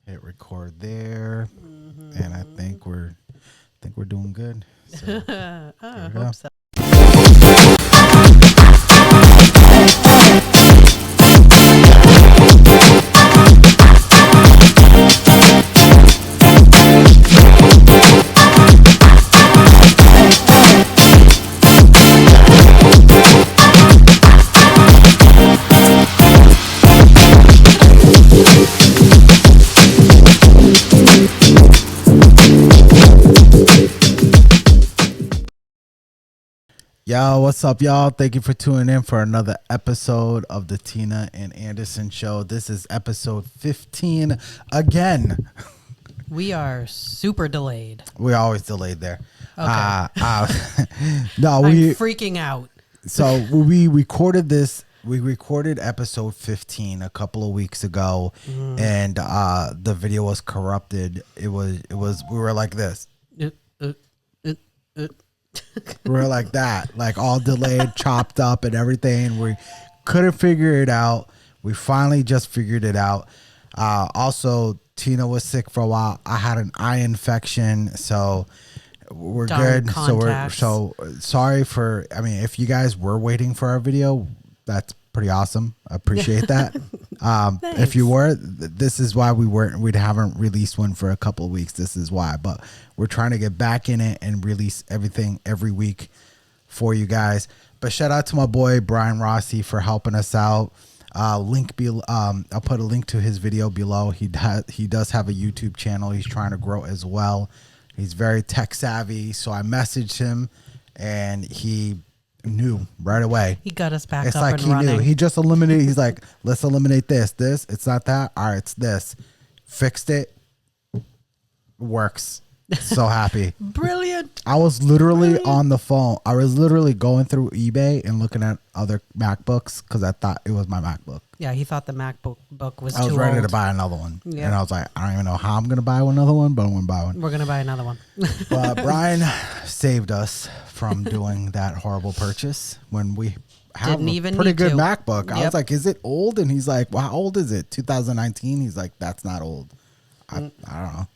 Hit record there, and I think we're doing good. So, I hope so. Yo, what's up, y'all? Thank you for tuning in for another episode of the Tina and Anderson Show. This is episode 15 again. We are super delayed. We always delayed there. Okay. No, I'm freaking out. So we recorded this. We recorded episode 15 a couple of weeks ago, and the video was corrupted. It was. We were like this. We were like that, like all delayed, chopped up, and everything. We couldn't figure it out. We finally just figured it out. Also, Tina was sick for a while. I had an eye infection, so we're good. Contacts. So sorry for. I mean, if you guys were waiting for our video, that's pretty awesome. I appreciate that. If you were, this is why we haven't released one for a couple of weeks. This is why, but we're trying to get back in it and release everything every week for you guys. But shout out to my boy Brian Rossi for helping us out. Link below. I'll put a link to his video below. He does have a YouTube channel he's trying to grow as well. He's very tech savvy, so I messaged him and he knew right away. He got us back it's up like and he running. knew. He just eliminated. He's like, let's eliminate this. It's not that. All right, it's this. Fixed it. Works. So happy. Brilliant. I was literally on the phone. I was literally going through eBay and looking at other MacBooks because I thought it was my MacBook. Yeah, he thought the MacBook was too I was old. ready to buy another one. Yeah. And I was like, I don't even know how I'm going to buy another one, but I'm going to buy one. We're going to buy another one. But Brian saved us from doing that horrible purchase when we have Didn't a even pretty need good to. MacBook. I Yep. was like, is it old? And he's like, well, how old is it? 2019? He's like, that's not old. I don't know.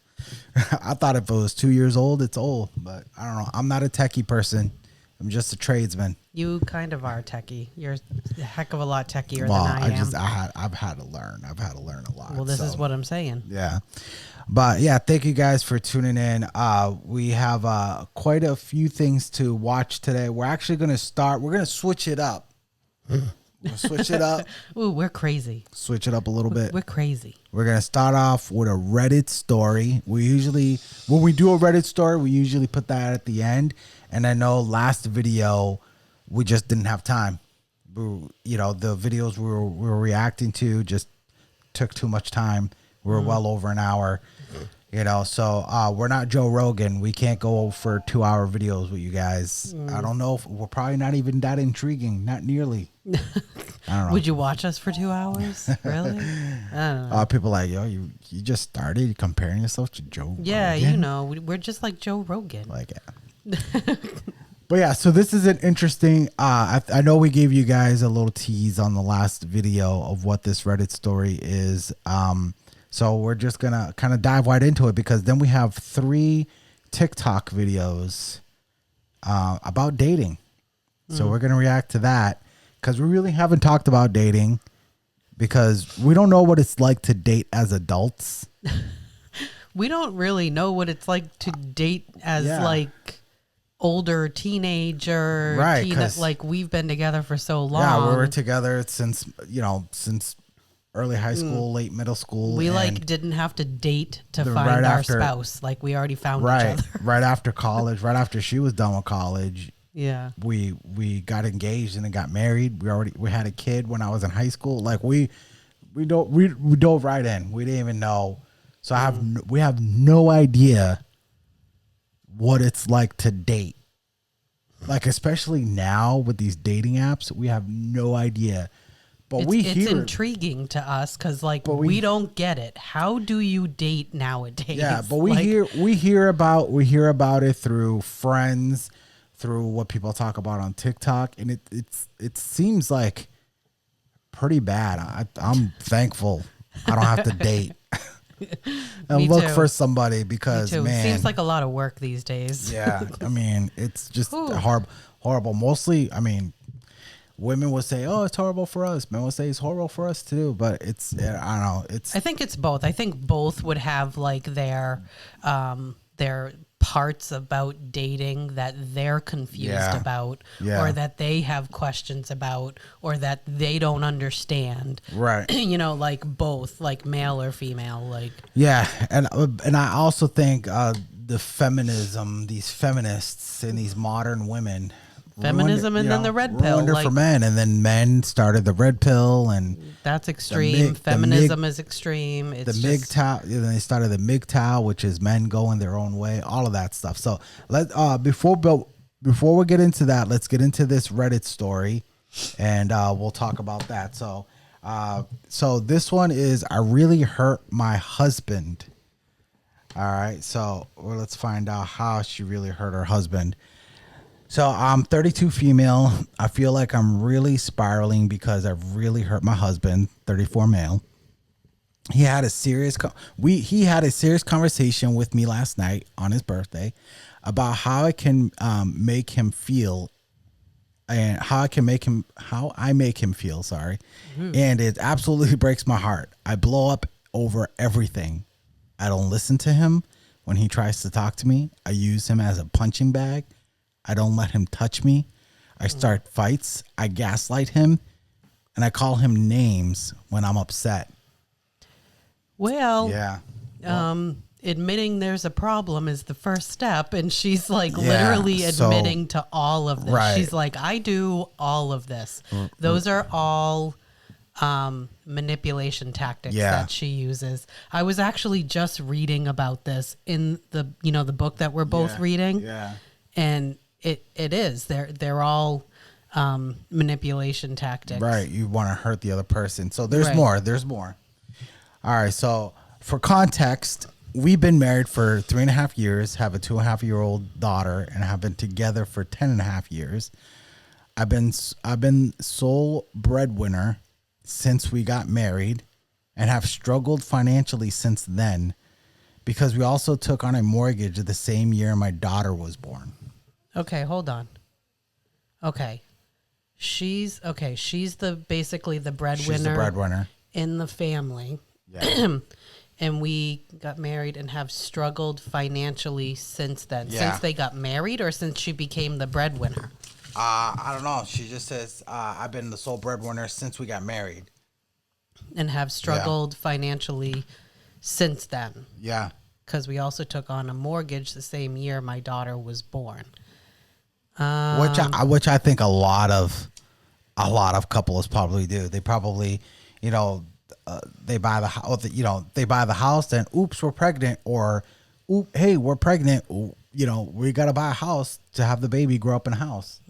I thought if it was 2 years old, it's old. But I don't know. I'm not a techie person. I'm just a tradesman. You kind of are techie. You're a heck of a lot techier Well, than I am. I've had to learn. I've had to learn a lot. Well, this is so. what I'm saying. Yeah. But yeah, thank you guys for tuning in. We have quite a few things to watch today. We're actually going to switch it up. We'll switch it up. Ooh, we're crazy. Switch it up a little bit. We're crazy. We're going to start off with a Reddit story. When we do a Reddit story, we usually put that at the end. And I know last video, we just didn't have time. The videos we were reacting to just took too much time. We were well over an hour, so we're not Joe Rogan. We can't go for 2-hour videos with you guys. I don't know if we're probably not even that intriguing. Not nearly. I don't know. Would you watch us for 2 hours? Really? I don't know. People are like, yo, you just started comparing yourself to Joe Yeah, Rogan? we're just like Joe Rogan. Like, yeah. But yeah, so this is an interesting, I know we gave you guys a little tease on the last video of what this Reddit story is. So we're just going to kind of dive right into it because then we have 3 TikTok videos about dating. So we're going to react to that because we really haven't talked about dating because we don't know what it's like to date as adults. We don't really know what it's like to date as like older teenager. Right. Like we've been together for so long. Yeah, we were together since early high school, late middle school. We didn't have to date to find our spouse. Like we already found each other. Right after college, right after she was done with college. Yeah. We got engaged and then got married. We had a kid when I was in high school. Like we dove right in. We didn't even know. So we have no idea what it's like to date. Like especially now with these dating apps, we have no idea. But it's intriguing to us because we don't get it. How do you date nowadays? Yeah, but we hear about it through friends, through what people talk about on TikTok, and it seems like pretty bad. I'm thankful I don't have to date. and Me look too. for somebody Me because, too. man, Seems like a lot of work these days. yeah, I mean, it's just Whew. horrible. Mostly, I mean, women will say, "Oh, it's horrible for us." Men will say it's horrible for us too. But it's, I don't know. It's I think it's both. I think both would have like their parts about dating that they're confused Yeah. about, Yeah. or that they have questions about, or that they don't understand. right. Like both, like male or female. Like Yeah, and I also think the feminism, these feminists and these modern women, feminism, and then the red pill. ruined it for Like men, and then men started the red pill and that's extreme. Feminism is extreme. It's the just, MGTOW. Then they started the MGTOW, which is men going their own way. All of that stuff. So before we get into that, let's get into this Reddit story, and we'll talk about that. So this one is, I really hurt my husband. All right, so let's find out how she really hurt her husband. So I'm 32 female. I feel like I'm really spiraling because I've really hurt my husband, 34 male. He had a serious conversation with me last night on his birthday about how I can make him feel, and how I make him feel, sorry. And it absolutely breaks my heart. I blow up over everything. I don't listen to him when he tries to talk to me. I use him as a punching bag. I don't let him touch me. I start fights. I gaslight him, and I call him names when I'm upset. well, Yeah. admitting there's a problem is the first step, and she's like Yeah, literally so- admitting to all of this. Right. She's like, I do all of this. Those are all manipulation tactics Yeah. that she uses. I was actually just reading about this in the book that we're both reading. Yeah. And it is, they're all manipulation tactics. Right. You want to hurt the other person. So there's Right. more. There's more. All right. So for context, we've been married for 3.5 years, have a 2.5-year-old daughter, and have been together for 10.5 years. I've been sole breadwinner since we got married, and have struggled financially since then, because we also took on a mortgage the same year my daughter was born. Okay, hold on. Okay. She's basically the breadwinner. She's the breadwinner. In the family. Yeah. And we got married and have struggled financially since then. Yeah. Since they got married, or since she became the breadwinner? I don't know. She just says, I've been the sole breadwinner since we got married. And have struggled financially since then. Yeah. Because we also took on a mortgage the same year my daughter was born. Which I think a lot of couples probably do. They probably, they buy the house. They buy the house, then oops, we're pregnant, or oop, hey, we're pregnant. We got to buy a house to have the baby grow up in a house.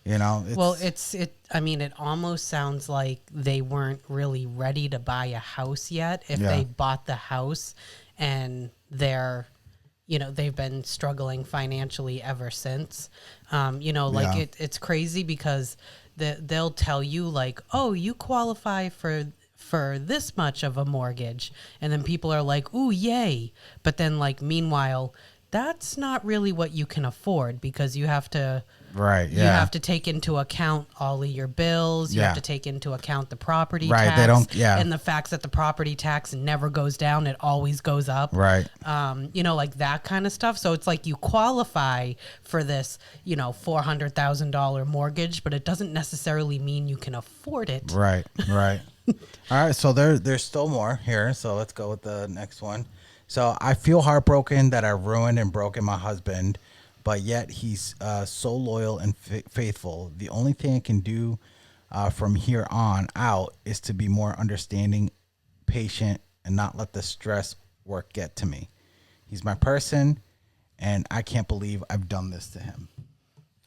It almost sounds like they weren't really ready to buy a house yet. If they bought the house and they've been struggling financially ever since. It's crazy because they'll tell you like, oh, you qualify for this much of a mortgage. And then people are like, ooh, yay. But then like, meanwhile, that's not really what you can afford, because you have to, right. Yeah. you have to take into account all of your bills. You have to take into account the property tax. They don't, yeah. And the facts that the property tax never goes down. It always goes up. Right. Like that kind of stuff. So it's like you qualify for this, $400,000 mortgage, but it doesn't necessarily mean you can afford it. Right. Right. All right. So there's still more here. So let's go with the next one. So I feel heartbroken that I ruined and broken my husband, but yet he's so loyal and faithful. The only thing I can do from here on out is to be more understanding, patient, and not let the stress work get to me. He's my person, and I can't believe I've done this to him.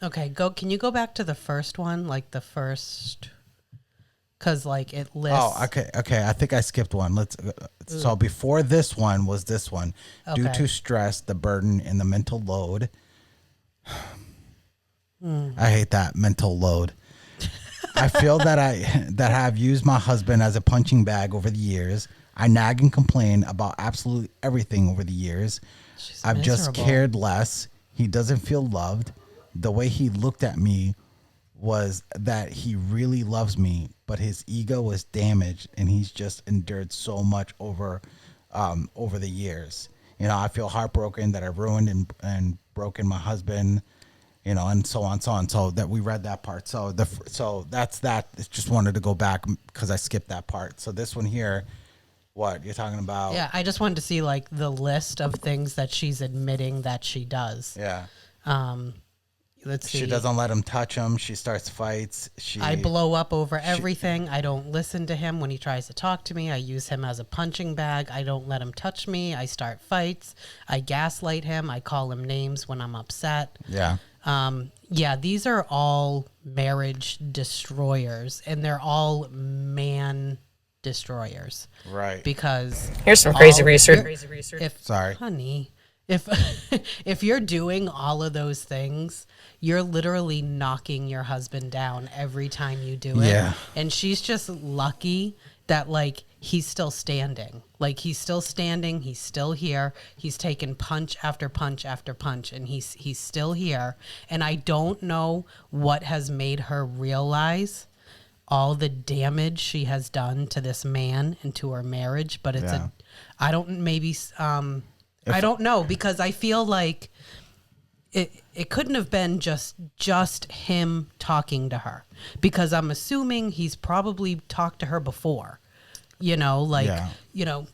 Okay, can you go back to the first one, like the first? Because like it lists. Oh, okay. I think I skipped one. So before this one was this one. Okay. Due to stress, the burden, and the mental load. I hate that, mental load. I feel that I have used my husband as a punching bag over the years. I nag and complain about absolutely everything over the years. She's I've just miserable. cared less. He doesn't feel loved. The way he looked at me was that he really loves me, but his ego was damaged, and he's just endured so much over the years. You know, I feel heartbroken that I ruined and broken my husband. You know, and so on, so on. So that we read that part. So that's that. Just wanted to go back because I skipped that part. So this one here, what you're talking about? Yeah, I just wanted to see like the list of things that she's admitting that she does. Yeah. Let's see. She doesn't let him touch him. She starts fights. I blow up over everything. I don't listen to him when he tries to talk to me. I use him as a punching bag. I don't let him touch me. I start fights. I gaslight him. I call him names when I'm upset. Yeah. Yeah, these are all marriage destroyers, and they're all man destroyers. Right. Because Here's some crazy research. Sorry. Honey, if if you're doing all of those things, you're literally knocking your husband down every time you do it. Yeah. And she's just lucky that like he's still standing. Like he's still standing, he's still here. He's taken punch after punch after punch, and he's still here. And I don't know what has made her realize all the damage she has done to this man and to her marriage, but it's I don't know, because I feel like it couldn't have been just him talking to her, because I'm assuming he's probably talked to her before, you know, like, you know,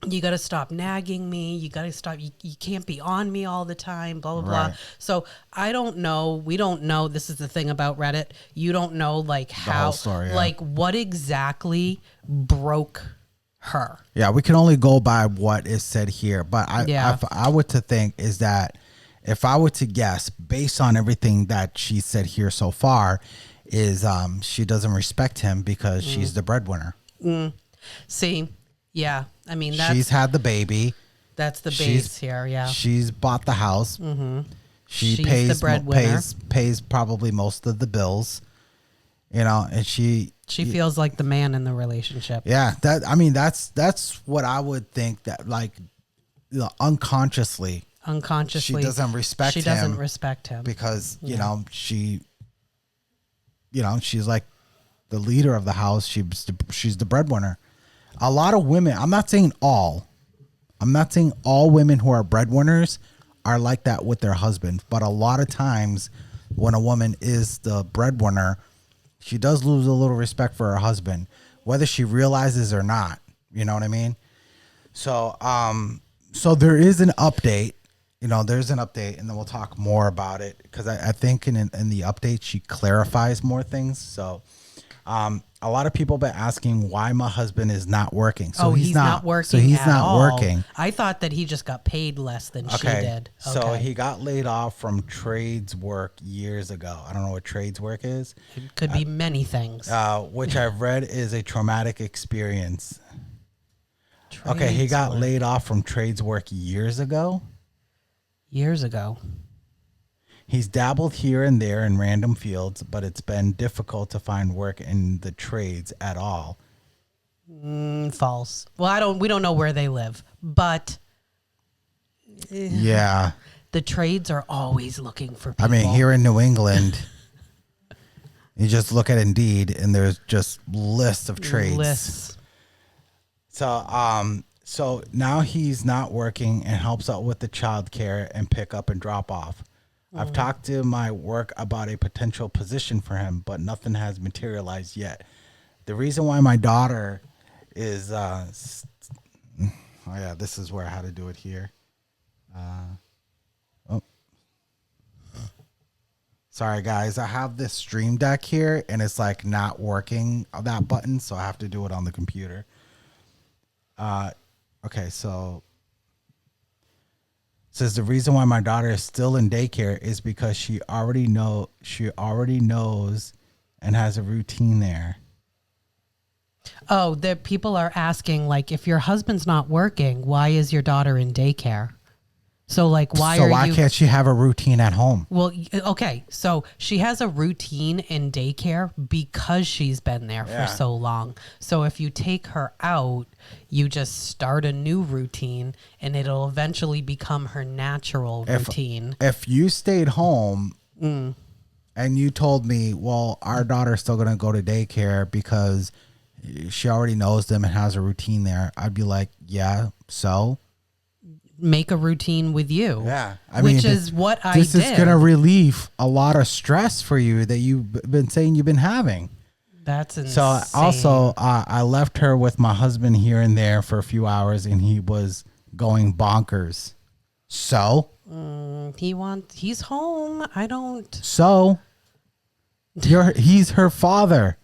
you got to stop nagging me. You got to stop. You can't be on me all the time, blah, blah, blah. So I don't know. We don't know. This is the thing about Reddit. You don't know like how, whole story, like what exactly broke her. Yeah, we can only go by what is said here. But I would to think is that if I were to guess based on everything that she said here so far is she doesn't respect him because she's the breadwinner. See, yeah. I mean, she's had the baby. That's the base here. Yeah. She's bought the house. Mm-hmm. She's the breadwinner. pays probably most of the bills. You know, and she feels like the man in the relationship. Yeah, that's what I would think, that like, you know, unconsciously she doesn't respect him. She doesn't respect him because you know she's like the leader of the house. She's the breadwinner. A lot of women, I'm not saying all women who are breadwinners are like that with their husband, but a lot of times when a woman is the breadwinner, she does lose a little respect for her husband, whether she realizes or not. You know what I mean? So, so there is an update. You know, there's an update, and then we'll talk more about it, because I think in the update she clarifies more things. So, a lot of people have been asking why my husband is not working. So he's not working. So he's not working. I thought that he just got paid less than she did. Okay. So he got laid off from trades work years ago. I don't know what trades work is. It could be many things. Which I've read is a traumatic experience. He got laid off from trades work years ago. Years ago. He's dabbled here and there in random fields, but it's been difficult to find work in the trades at all. False. Well, we don't know where they live, but yeah, the trades are always looking for people. I mean, here in New England, you just look at Indeed and there's just lists of trades. So now he's not working and helps out with the child care and pick up and drop off. I've talked to my work about a potential position for him, but nothing has materialized yet. The reason why my daughter is, this is where I had to do it here. Sorry guys, I have this Stream Deck here and it's like not working, that button, so I have to do it on the computer. Okay, so says the reason why my daughter is still in daycare is because she already knows and has a routine there. Oh, the people are asking, like, if your husband's not working, why is your daughter in daycare? So like, why can't she have a routine at home? Well, okay. So she has a routine in daycare because she's been there for so long. So if you take her out, you just start a new routine and it'll eventually become her natural routine. If you stayed home and you told me, well, our daughter's still going to go to daycare because she already knows them and has a routine there, I'd be like, yeah, so? Make a routine with you. Yeah. Which is what I did. This is going to relieve a lot of stress for you that you've been saying you've been having. That's insane. So also, I left her with my husband here and there for a few hours, and he was going bonkers. So? He's home. I don't. So? He's her father.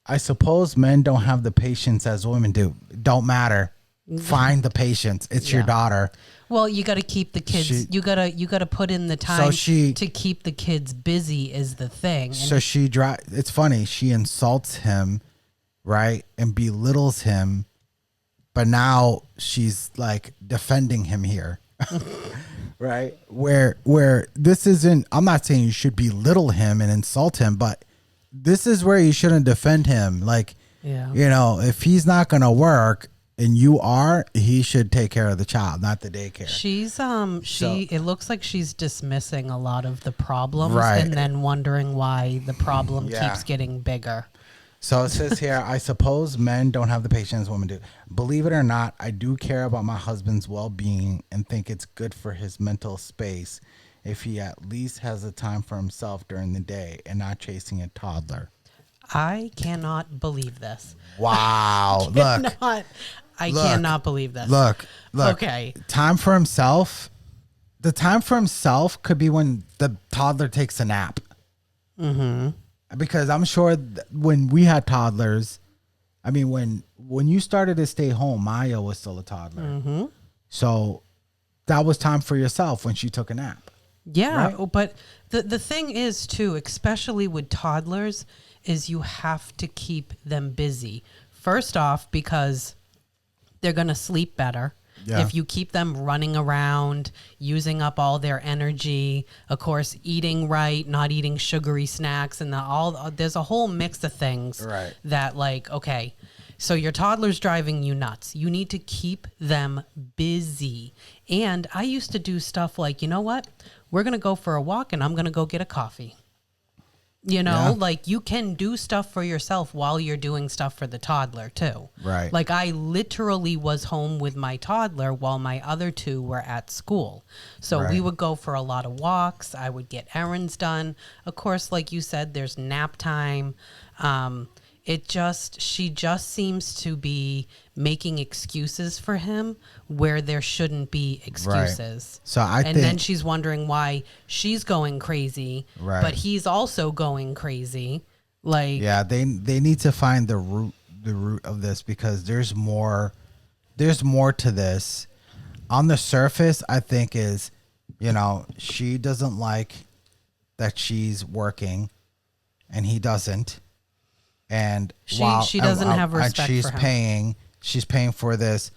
I suppose men don't have the patience as women do. Don't matter. Find the patience. It's your daughter. Well, you got to keep the kids. You gotta put in the time to keep the kids busy is the thing. And so it's funny. She insults him, right, and belittles him, but now she's like defending him here, right? Where this isn't. I'm not saying you should belittle him and insult him, but this is where you shouldn't defend him. Like, if he's not gonna work. And he should take care of the child, not the daycare. It looks like she's dismissing a lot of the problems right. and then wondering why the problem keeps getting bigger. So it says here, I suppose men don't have the patience women do. Believe it or not, I do care about my husband's well-being and think it's good for his mental space if he at least has the time for himself during the day and not chasing a toddler. I cannot believe this. Wow. I cannot believe this. Look. Okay. Time for himself. The time for himself could be when the toddler takes a nap. Mm-hmm. Because I'm sure when we had toddlers, I mean, when you started to stay home, Maya was still a toddler. Mm-hmm. So that was time for yourself when she took a nap. Yeah. Right? But the thing is, too, especially with toddlers, is you have to keep them busy. First off, because they're going to sleep better. Yeah. If you keep them running around, using up all their energy, of course, eating right, not eating sugary snacks, and there's a whole mix of things that, like, okay, so your toddler's driving you nuts. You need to keep them busy. And I used to do stuff like, you know what? We're going to go for a walk, and I'm going to go get a coffee. Like you can do stuff for yourself while you're doing stuff for the toddler too. Right. Like I literally was home with my toddler while my other two were at school. So we would go for a lot of walks. I would get errands done. Of course, like you said, there's nap time. She just seems to be making excuses for him where there shouldn't be excuses. Right. So then she's wondering why she's going crazy, but he's also going crazy. Like, yeah, they need to find the root of this because there's more to this. On the surface, I think is, she doesn't like that she's working and he doesn't. And she doesn't have respect for him. She's paying for this.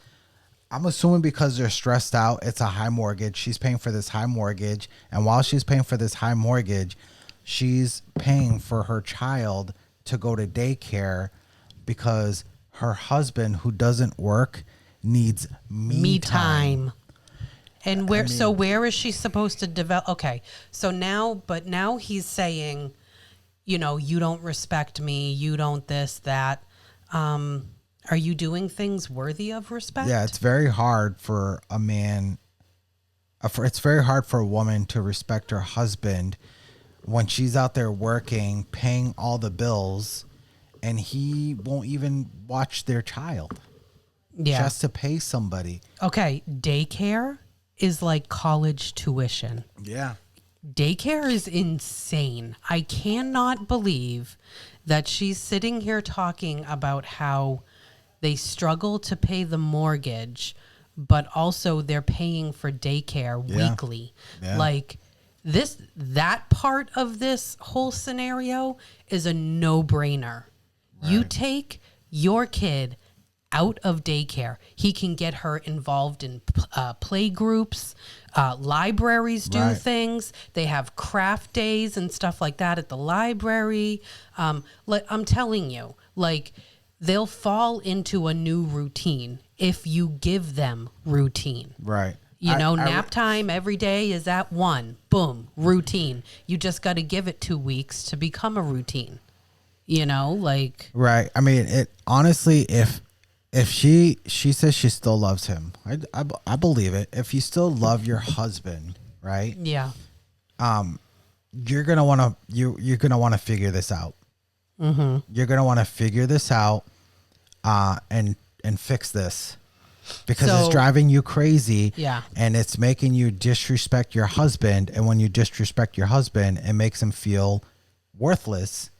I'm assuming because they're stressed out, it's a high mortgage. She's paying for this high mortgage. And while she's paying for this high mortgage, she's paying for her child to go to daycare because her husband, who doesn't work, needs me time. And where is she supposed to develop? Okay. So now he's saying, you don't respect me. You don't this, that. Are you doing things worthy of respect? Yeah, it's very hard for a man. It's very hard for a woman to respect her husband when she's out there working, paying all the bills, and he won't even watch their child. Yeah. Just to pay somebody. Okay, daycare is like college tuition. Yeah. Daycare is insane. I cannot believe that she's sitting here talking about how they struggle to pay the mortgage, but also they're paying for daycare weekly. Yeah. Like that part of this whole scenario is a no-brainer. Right. You take your kid out of daycare. He can get her involved in play groups. Libraries do things. They have craft days and stuff like that at the library. I'm telling you, like, they'll fall into a new routine if you give them routine. Right. Nap time every day is at 1. Boom, routine. You just got to give it 2 weeks to become a routine. Right. I mean, it honestly, if she says she still loves him, I believe it. If you still love your husband, right? Yeah. You're gonna want to figure this out. Mm-hmm. You're gonna want to figure this out, and fix this, because it's driving you crazy. Yeah. And it's making you disrespect your husband. And when you disrespect your husband, it makes him feel worthless.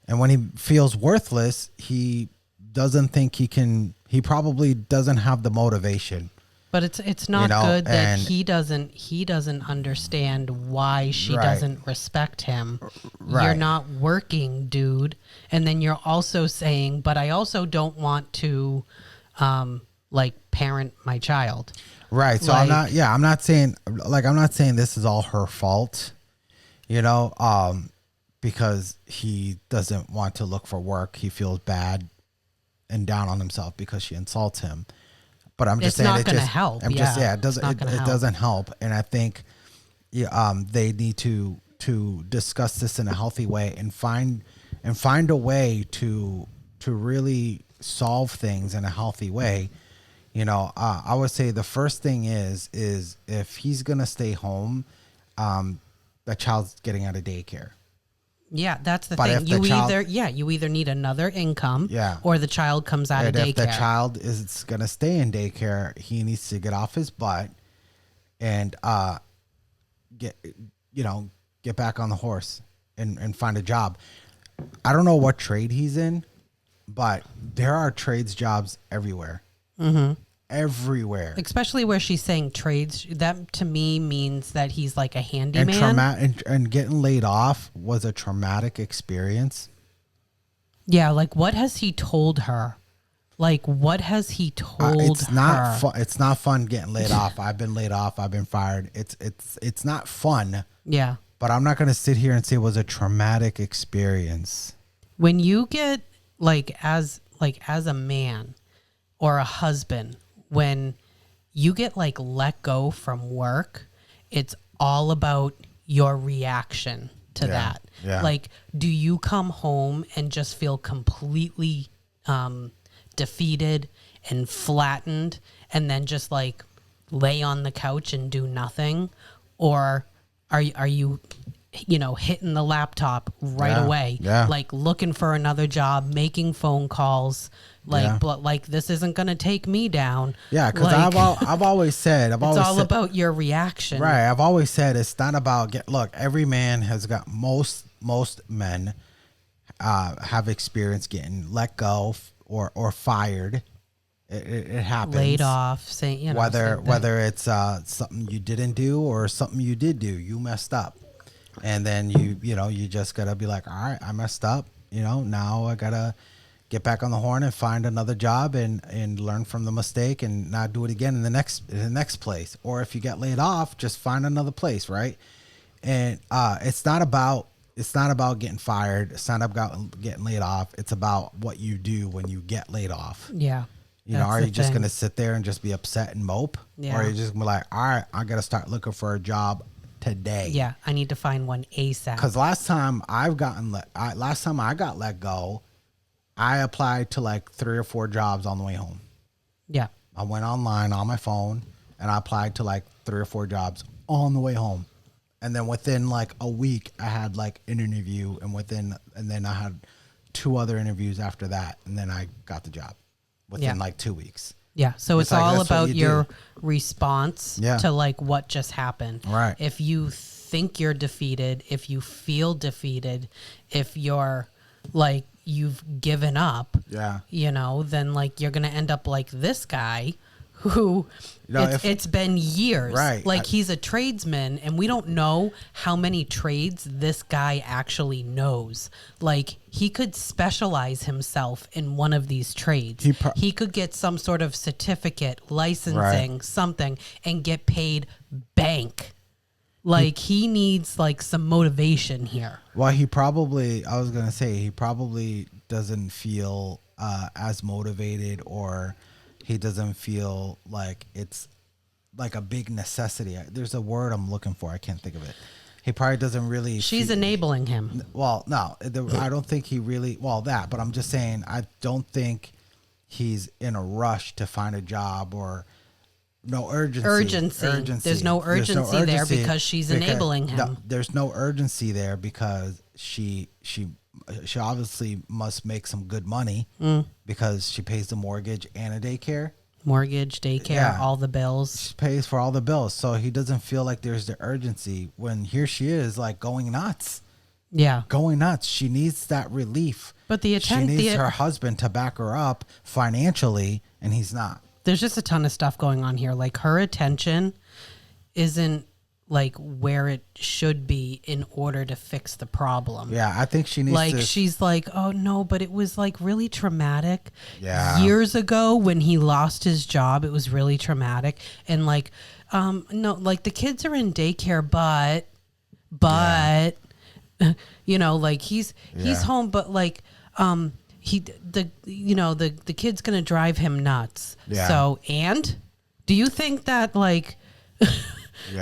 And when he feels worthless, he doesn't think he probably doesn't have the motivation. But it's not good that he doesn't understand why she doesn't respect him. Right. You're not working, dude. And then you're also saying, but I also don't want to parent my child. Right. So I'm not saying this is all her fault, because he doesn't want to look for work. He feels bad and down on himself because she insults him. But I'm just saying it doesn't help. It doesn't help. And I think they need to discuss this in a healthy way and find a way to really solve things in a healthy way. I would say the first thing is if he's gonna stay home, the child's getting out of daycare. Yeah, that's the thing. You either need another income, or the child comes out of daycare. If the child is going to stay in daycare, he needs to get off his butt and get back on the horse and find a job. I don't know what trade he's in, but there are trades jobs everywhere. Mm-hmm. Everywhere, especially where she's saying trades. That to me means that he's like a handyman. And getting laid off was a traumatic experience. Yeah, like what has he told her? It's not fun. It's not fun getting laid off. I've been laid off. I've been fired. It's not fun. Yeah, but I'm not going to sit here and say it was a traumatic experience. When you get as a man or a husband, when you get let go from work, it's all about your reaction to that. Yeah. Do you come home and just feel completely defeated and flattened and then just lay on the couch and do nothing? Or are you hitting the laptop right away, looking for another job, making phone calls, but this isn't going to take me down. Yeah, because I've always said it's all about your reaction. Right. I've always said it's not about every man has got most men have experienced getting let go or fired. It happens. Laid off, whether it's something you didn't do or something you did do, you messed up. And then you just gotta be like, all right, I messed up. Now I gotta get back on the horn and find another job and learn from the mistake and not do it again in the next place. Or if you get laid off, just find another place, right? And it's not about getting fired. It's not about getting laid off. It's about what you do when you get laid off. Yeah. Are you just gonna sit there and just be upset and mope? Yeah. Or are you just gonna be like, all right, I gotta start looking for a job today. Yeah, I need to find one ASAP. Because last time I got let go, I applied to 3 or 4 jobs on the way home. Yeah. I went online on my phone and I applied to 3 or 4 jobs on the way home. And then within a week I had an interview and then I had 2 other interviews after that. And then I got the job within 2 weeks. Yeah, so it's all about your response to what just happened. Right. If you think you're defeated, if you feel defeated, if you're you've given up, then you're going to end up like this guy who know, it's been years. Right. Like he's a tradesman and we don't know how many trades this guy actually knows. Like he could specialize himself in one of these trades. He could get some sort of certificate, licensing, something, and get paid bank. Like he needs like some motivation here. Well, I was going to say, he probably doesn't feel as motivated, or he doesn't feel like it's like a big necessity. There's a word I'm looking for. I can't think of it. He probably doesn't really. She's enabling him. Well, no, I don't think he really. Well, but I'm just saying, I don't think he's in a rush to find a job, or no urgency. There's no urgency there because she's enabling him. No, there's no urgency there because she obviously must make some good money because she pays the mortgage and a daycare. Mortgage, daycare, all the bills. She pays for all the bills. So he doesn't feel like there's the urgency when here she is like going nuts. Yeah. Going nuts. She needs that relief. But she needs her husband to back her up financially, and he's not. There's just a ton of stuff going on here. Like her attention isn't like where it should be in order to fix the problem. Yeah, I think she needs to. She's like, oh no, but it was like really traumatic. Yeah. Years ago when he lost his job, it was really traumatic. And like, no, like the kids are in daycare, but, you know, like he's home, but like, the kid's gonna drive him nuts. Yeah. So, and do you think that like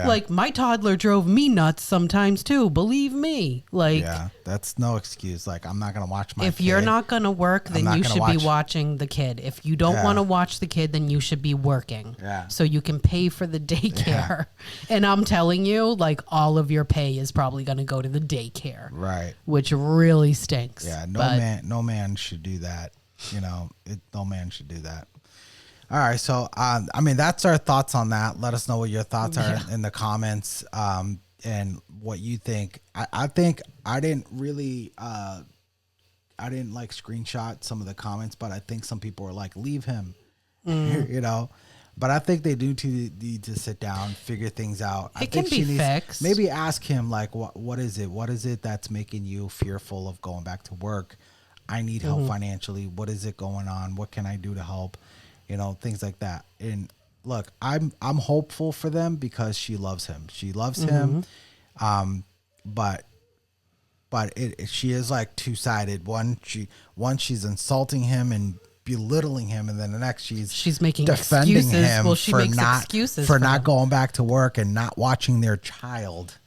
like my toddler drove me nuts sometimes too, believe me. Like, yeah, that's no excuse. Like, I'm not gonna watch my if kid. You're not gonna work, then you should be watching the kid. If you don't want to watch the kid, then you should be working. Yeah. So you can pay for the daycare. And I'm telling you, like, all of your pay is probably gonna go to the daycare. Right. Which really stinks. Yeah, no man should do that. You know, no man should do that. All right, so I mean, that's our thoughts on that. Let us know what your thoughts are in the comments, and what you think. I think I didn't really, I didn't like screenshot some of the comments, but I think some people were like, "Leave him," you know. But I think they do need to sit down, figure things out. It can be fixed. Maybe ask him like, what is it? What is it that's making you fearful of going back to work? I need help financially. What is it going on? What can I do to help? You know, things like that. And look, I'm hopeful for them because she loves him. She loves him. But she is like two-sided. One, she's insulting him and belittling him, and then the next she's making defending excuses. him for not going back to work and not watching their child.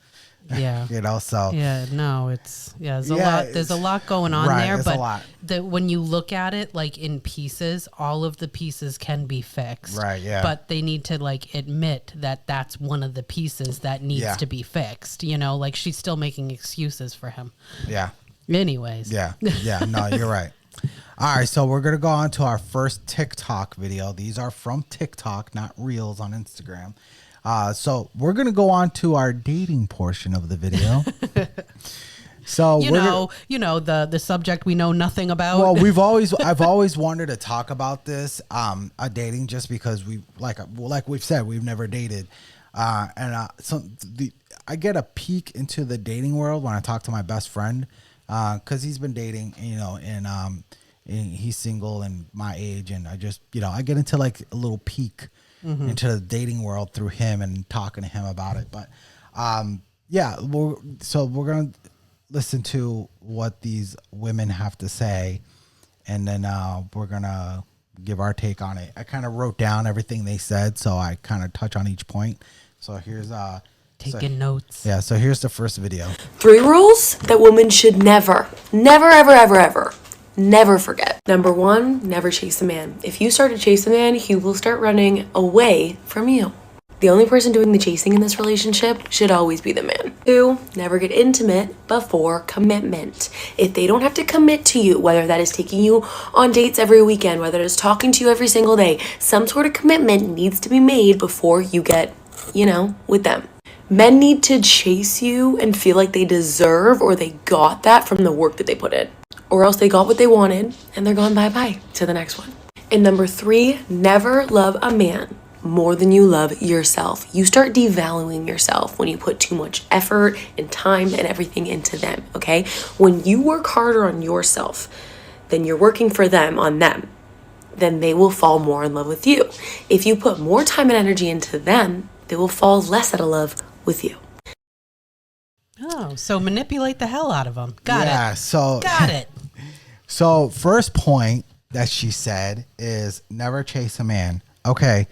Yeah. You know, so there's a lot. There's a lot going on there, but when you look at it like in pieces, all of the pieces can be fixed. Right. Yeah. But they need to like admit that that's one of the pieces that needs to be fixed. You know, like she's still making excuses for him. Yeah. Anyways. Yeah. Yeah. No, you're right. All right, so we're going to go on to our first TikTok video. These are from TikTok, not Reels on Instagram. So we're going to go on to our dating portion of the video. So the subject we know nothing about. Well, I've always wanted to talk about this, dating, just because like we've said, we've never dated. I get a peek into the dating world when I talk to my best friend, cause he's been dating, you know, and he's single and my age, and I just, you know, I get into like a little peek into the dating world through him and talking to him about it. But we're gonna listen to what these women have to say, and then we're gonna give our take on it. I kind of wrote down everything they said, so I kind of touch on each point. So here's taking notes. Yeah, so here's the first video. 3 rules that women should never, ever, ever, ever, never forget. Number 1, never chase a man. If you start to chase a man, he will start running away from you. The only person doing the chasing in this relationship should always be the man. 2, never get intimate before commitment. If they don't have to commit to you, whether that is taking you on dates every weekend, whether it is talking to you every single day, some sort of commitment needs to be made before you get, with them. Men need to chase you and feel like they deserve or they got that from the work that they put in. Or else they got what they wanted and they're gone bye-bye to the next one. And number 3, never love a man more than you love yourself. You start devaluing yourself when you put too much effort and time and everything into them, okay? When you work harder on yourself than you're working for them on them, then they will fall more in love with you. If you put more time and energy into them, they will fall less out of love with you. Oh, so manipulate the hell out of them. Got it. So Got it. So first point that she said is never chase a man. Okay.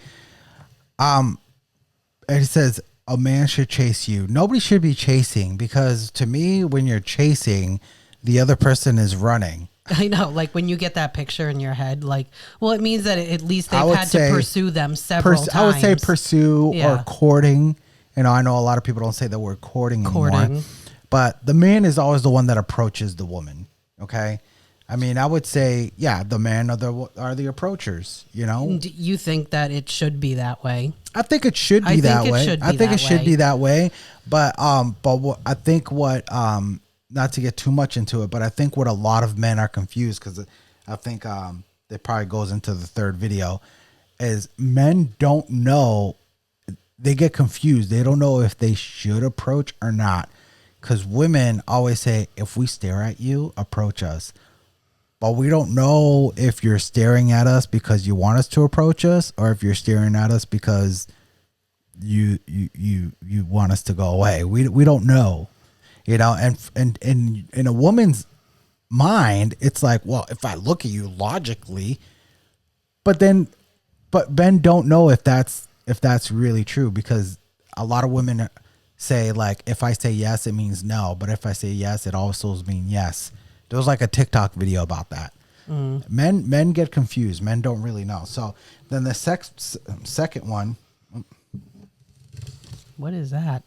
It says a man should chase you. Nobody should be chasing, because to me, when you're chasing, the other person is running. I know, like when you get that picture in your head, like, well, it means that at least they've had to pursue them several times. I would say pursue or courting. You know, I know a lot of people don't say the word courting anymore, but the man is always the one that approaches the woman. Okay. I mean, I would say, yeah, the men are the approachers, you know? Do you think that it should be that way? I think it should be that way. I think it should be that way. But I think what, not to get too much into it, but I think what a lot of men are confused, because I think it probably goes into the third video, is men don't know. They get confused. They don't know if they should approach or not, because women always say, if we stare at you, approach us. But we don't know if you're staring at us because you want us to approach us, or if you're staring at us because you want us to go away. We don't know, you know. And in a woman's mind, it's like, well, if I look at you logically, but men don't know if that's really true, because a lot of women say, like, if I say yes, it means no, but if I say yes, it also means yes. There was like a TikTok video about that. Men get confused. Men don't really know. So then the second one. What is that?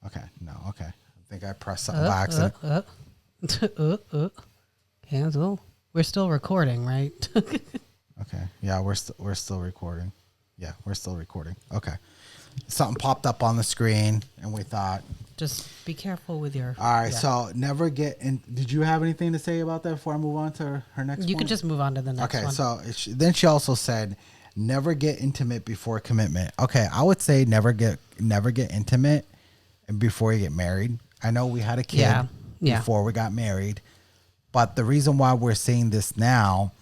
Okay. No. Okay. I think I pressed something by accident. Cancel. We're still recording, right? Okay. Yeah, we're still recording. Yeah, we're still recording. Okay. Something popped up on the screen, and we thought, just be careful with your. All right, so never get in. Did you have anything to say about that before I move on to her next? You could just move on to the next one. Okay, so then she also said, never get intimate before commitment. Okay, I would say never get intimate before you get married. I know we had a kid before we got married, but the reason why we're saying this now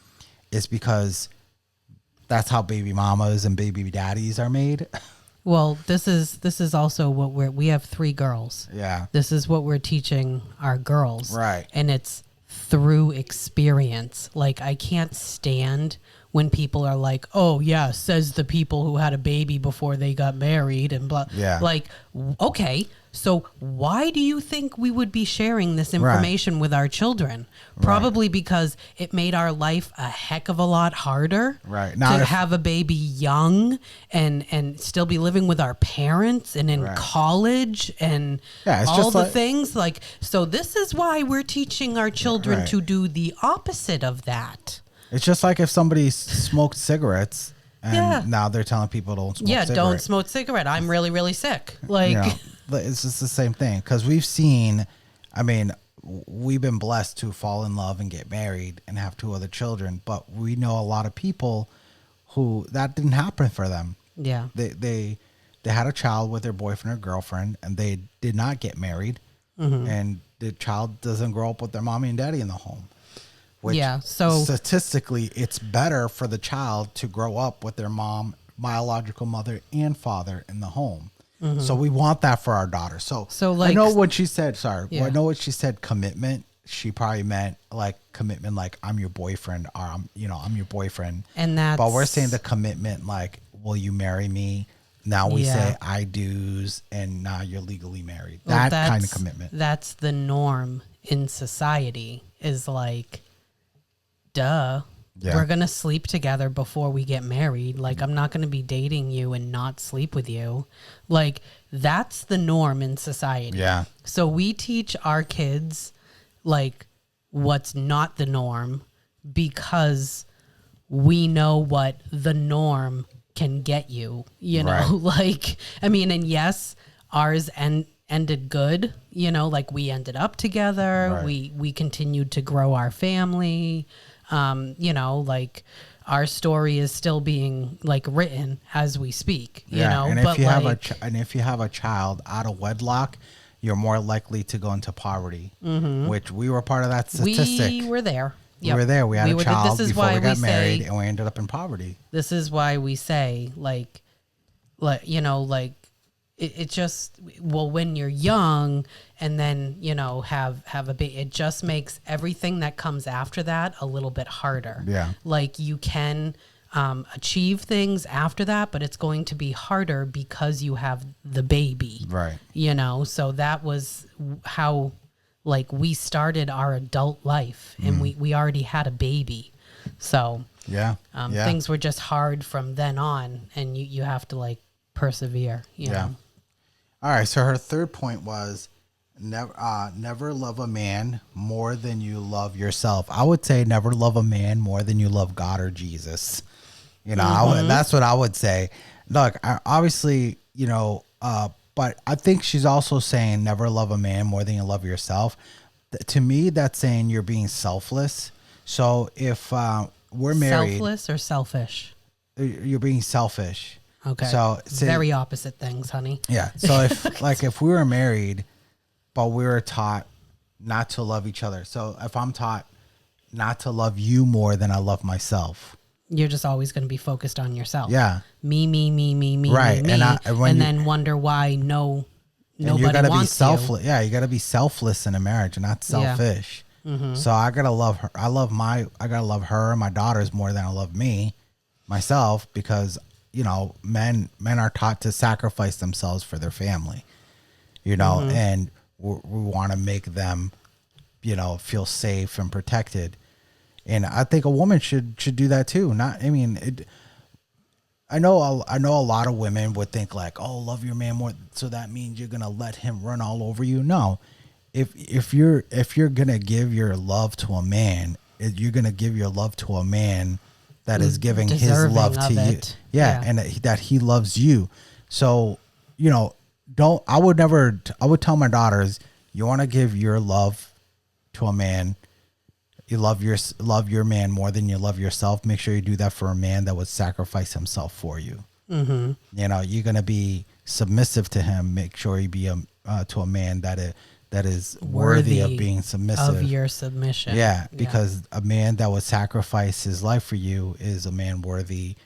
is because that's how baby mamas and baby daddies are made. Well, this is also what we have 3 girls. Yeah. This is what we're teaching our girls. Right. And it's through experience. Like, I can't stand when people are like, oh yeah, says the people who had a baby before they got married and blah. Yeah. Like, okay, so why do you think we would be sharing this information with our children? Probably because it made our life a heck of a lot harder now to have a baby young and still be living with our parents and in college and all the things. Like, so this is why we're teaching our children to do the opposite of that. It's just like if somebody smoked cigarettes and now they're telling people don't smoke cigarettes. Don't smoke cigarette. I'm really, really sick. Like, you know, it's just the same thing. Because we've seen, I mean, we've been blessed to fall in love and get married and have 2 other children. But we know a lot of people who that didn't happen for them. Yeah. They had a child with their boyfriend or girlfriend and they did not get married. And the child doesn't grow up with their mommy and daddy in the home. Which so statistically, it's better for the child to grow up with their mom, biological mother, and father in the home. So we want that for our daughter. So like, I know what she said. I know what she said. Commitment. She probably meant like commitment, like I'm your boyfriend, or I'm your boyfriend. And that's. But we're saying the commitment, like, will you marry me? Now we say I do's, and now you're legally married. That kind of commitment. That's the norm in society. Is like. Duh. Yeah. We're going to sleep together before we get married. Like, I'm not going to be dating you and not sleep with you. Like, that's the norm in society. Yeah. So we teach our kids, like, what's not the norm because we know what the norm can get you, you know? Like, I mean, and yes, ours ended good, you know, like we ended up together. We continued to grow our family. You know, like our story is still being like written as we speak, you know. And but if you have a child out of wedlock, you're more likely to go into poverty, which we were part of that statistic. We were there. We were there. We had a child before we got married, say, and we ended up in poverty. This is why we say, like you know, like it just, well, when you're young and then, you know, have a baby, it just makes everything that comes after that a little bit harder. Yeah. Like you can achieve things after that, but it's going to be harder because you have the baby. Right. You know, so that was how, like, we started our adult life, and we already had a baby. So things were just hard from then on, and you have to, like, persevere, you know. All right, so her third point was never love a man more than you love yourself. I would say never love a man more than you love God or Jesus. You know, that's what I would say. Look, obviously, you know, but I think she's also saying never love a man more than you love yourself. To me, that's saying you're being selfless. So if we're married... Selfless or selfish? You're being selfish. Okay. So very opposite things, honey. Yeah. So if we were married, but we were taught not to love each other. So if I'm taught not to love you more than I love myself, you're just always going to be focused on yourself. Yeah. Me, right. Me, and then wonder why nobody you gotta wants be selfless. Yeah, you got to be selfless in a marriage and not selfish. Yeah. So I got to love her. I got to love her and my daughters more than I love myself, because you know, men are taught to sacrifice themselves for their family, you know, and we want to make them, you know, feel safe and protected. And I think a woman should do that too. I know a lot of women would think like, oh, love your man more, so that means you're going to let him run all over you. No. If you're going to give your love to a man, you're going to give your love to a man that is giving his love to you. Yeah. And that he loves you. So, you know, I would tell my daughters, you want to give your love to a man, you love your man more than you love yourself. Make sure you do that for a man that would sacrifice himself for you. You know, you're going to be submissive to him. Make sure you be to a man that is worthy of being submissive. Of your submission. Yeah, because a man that would sacrifice his life for you is a man worthy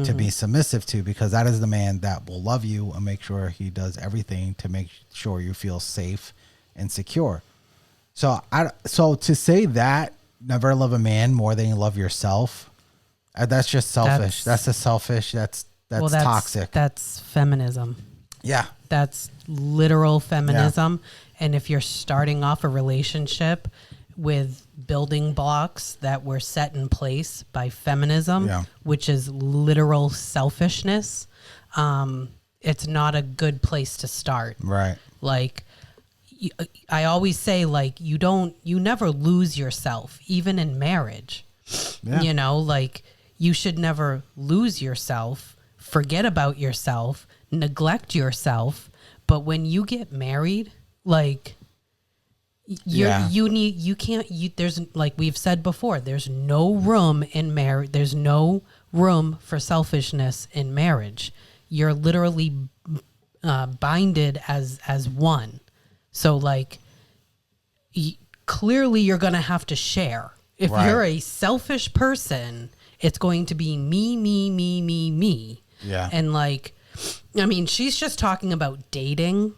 to be submissive to, because that is the man that will love you and make sure he does everything to make sure you feel safe and secure. So to say that, never love a man more than you love yourself, that's just selfish. That's toxic. That's feminism. Yeah. That's literal feminism. Yeah. And if you're starting off a relationship with building blocks that were set in place by feminism, which is literal selfishness, it's not a good place to start. Right. Like, I always say, like, you never lose yourself, even in marriage. Yeah. You know, like, you should never lose yourself, forget about yourself, neglect yourself. But when you get married, like, there's, like we've said before, there's no room in marriage. There's no room for selfishness in marriage. You're literally binded as one. So, like, clearly you're going to have to share. If you're a selfish person, it's going to be me. Yeah. And, like, I mean, she's just talking about dating.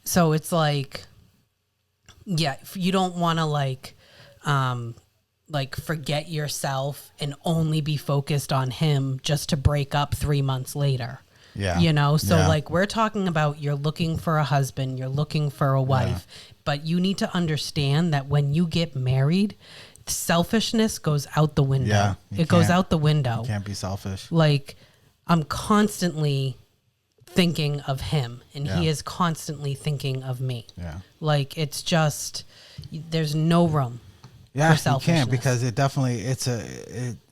So it's like, yeah, you don't want to, like forget yourself and only be focused on him just to break up 3 months later. Yeah. You know, so like, we're talking about, you're looking for a husband, you're looking for a wife, but you need to understand that when you get married, selfishness goes out the window. Yeah, it goes out the window. You can't be selfish. Like, I'm constantly thinking of him, and he is constantly thinking of me. Yeah. Like, it's just, there's no room. Yeah, you can't, because it definitely,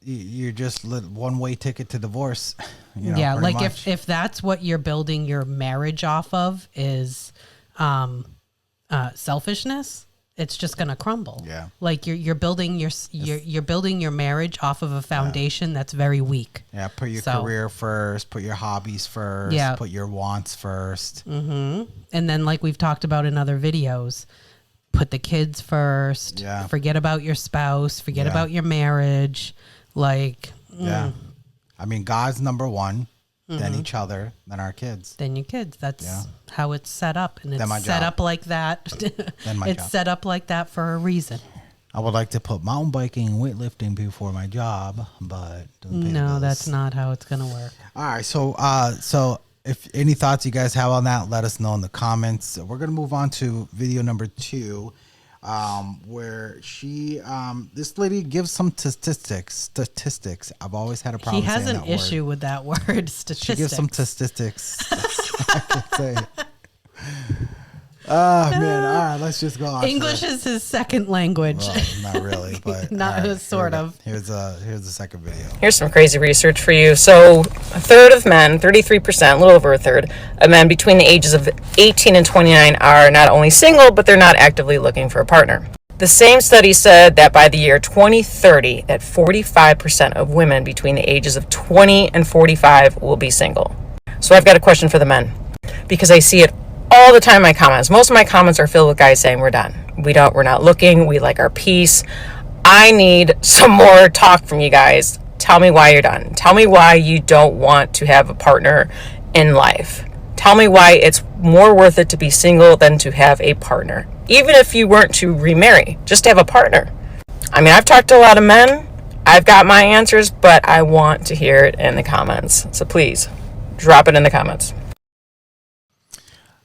you're just one-way ticket to divorce. You know, like if that's what you're building your marriage off of is selfishness, it's just going to crumble. Yeah. Like you're building you're building your marriage off of a foundation that's very weak. Yeah. Put your career first, put your hobbies first, put your wants first. Mm-hmm. And then, like we've talked about in other videos, put the kids first. Yeah. Forget about your spouse. Forget about your marriage. Like, yeah. I mean, God's number one, then each other, then our kids. Then your kids. That's how it's set up. And it's set up like that. It's set up like that for a reason. I would like to put mountain biking and weightlifting before my job, but no, that's not how it's going to work. All right. So if any thoughts you guys have on that, let us know in the comments. We're going to move on to video number 2, where she, this lady gives some statistics. I've always had a problem saying that word. He has an issue with that word, statistics. She gives some statistics. I can say it. Oh, man. All right, let's just go on. English is his second language. Well, not really, but not sort of. Here's the second video. Here's some crazy research for you. So, a third of men, 33%, a little over a third of men between the ages of 18 and 29 are not only single, but they're not actively looking for a partner. The same study said that by the year 2030, that 45% of women between the ages of 20 and 45 will be single. So I've got a question for the men, because I see it all the time in my comments. Most of my comments are filled with guys saying we're done. We're not looking. We like our peace. I need some more talk from you guys. Tell me why you're done. Tell me why you don't want to have a partner in life. Tell me why it's more worth it to be single than to have a partner. Even if you weren't to remarry, just to have a partner. I mean, I've talked to a lot of men. I've got my answers, but I want to hear it in the comments. So please, drop it in the comments.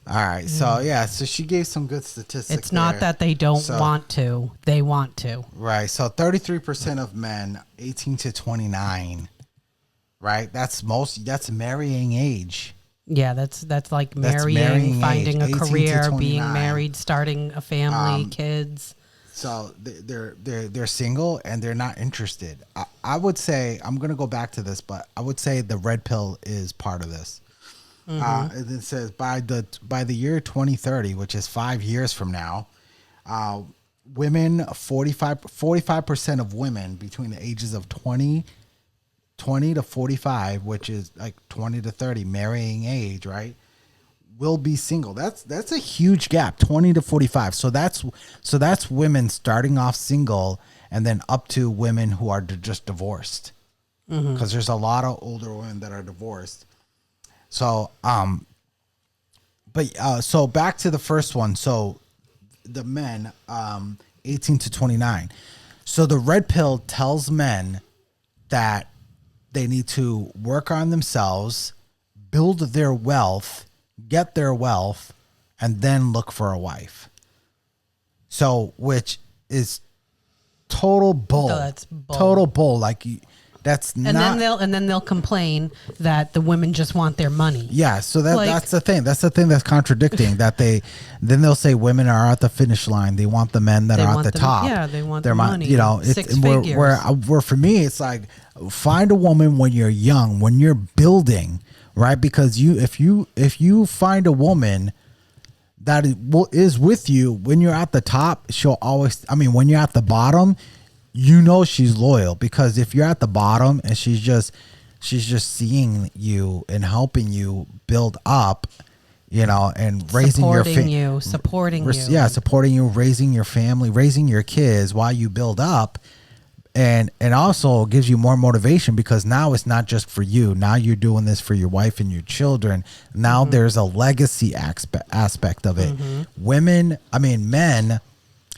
All right. So, so she gave some good statistics. It's not that they don't want to. They want to. Right. So 33% of men 18 to 29, right? That's marrying age. Yeah, that's like marrying, finding a career, being married, starting a family, kids. So they're single and they're not interested. I would say, I'm going to go back to this, but I would say the red pill is part of this. And it says by the year 2030, which is 5 years from now, women 45% of women between the ages of 20 to 45, which is like 20 to 30, marrying age, right, will be single. That's a huge gap, 20 to 45. So that's women starting off single and then up to women who are just divorced, because there's a lot of older women that are divorced. So, so back to the first one. So the men, 18 to 29. So the red pill tells men that they need to work on themselves, build their wealth, get their wealth, and then look for a wife. So, which is total bull. So that's bull. Total bull. Like, that's and not. Then they'll complain that the women just want their money. Yeah, so that's the thing. That's the thing that's contradicting. That they'll say women are at the finish line. They want the men that are at the top. Yeah, they want their money. You know, Six figures. Where for me, it's like, find a woman when you're young, when you're building, right? Because if you find a woman that is with you when you're at the top, she'll always. I mean, when you're at the bottom, you know she's loyal, because if you're at the bottom and she's just seeing you and helping you build up, you know, and raising supporting you, supporting you, raising your family, raising your kids while you build up, and also gives you more motivation, because now it's not just for you. Now you're doing this for your wife and your children. Now there's a legacy aspect of it.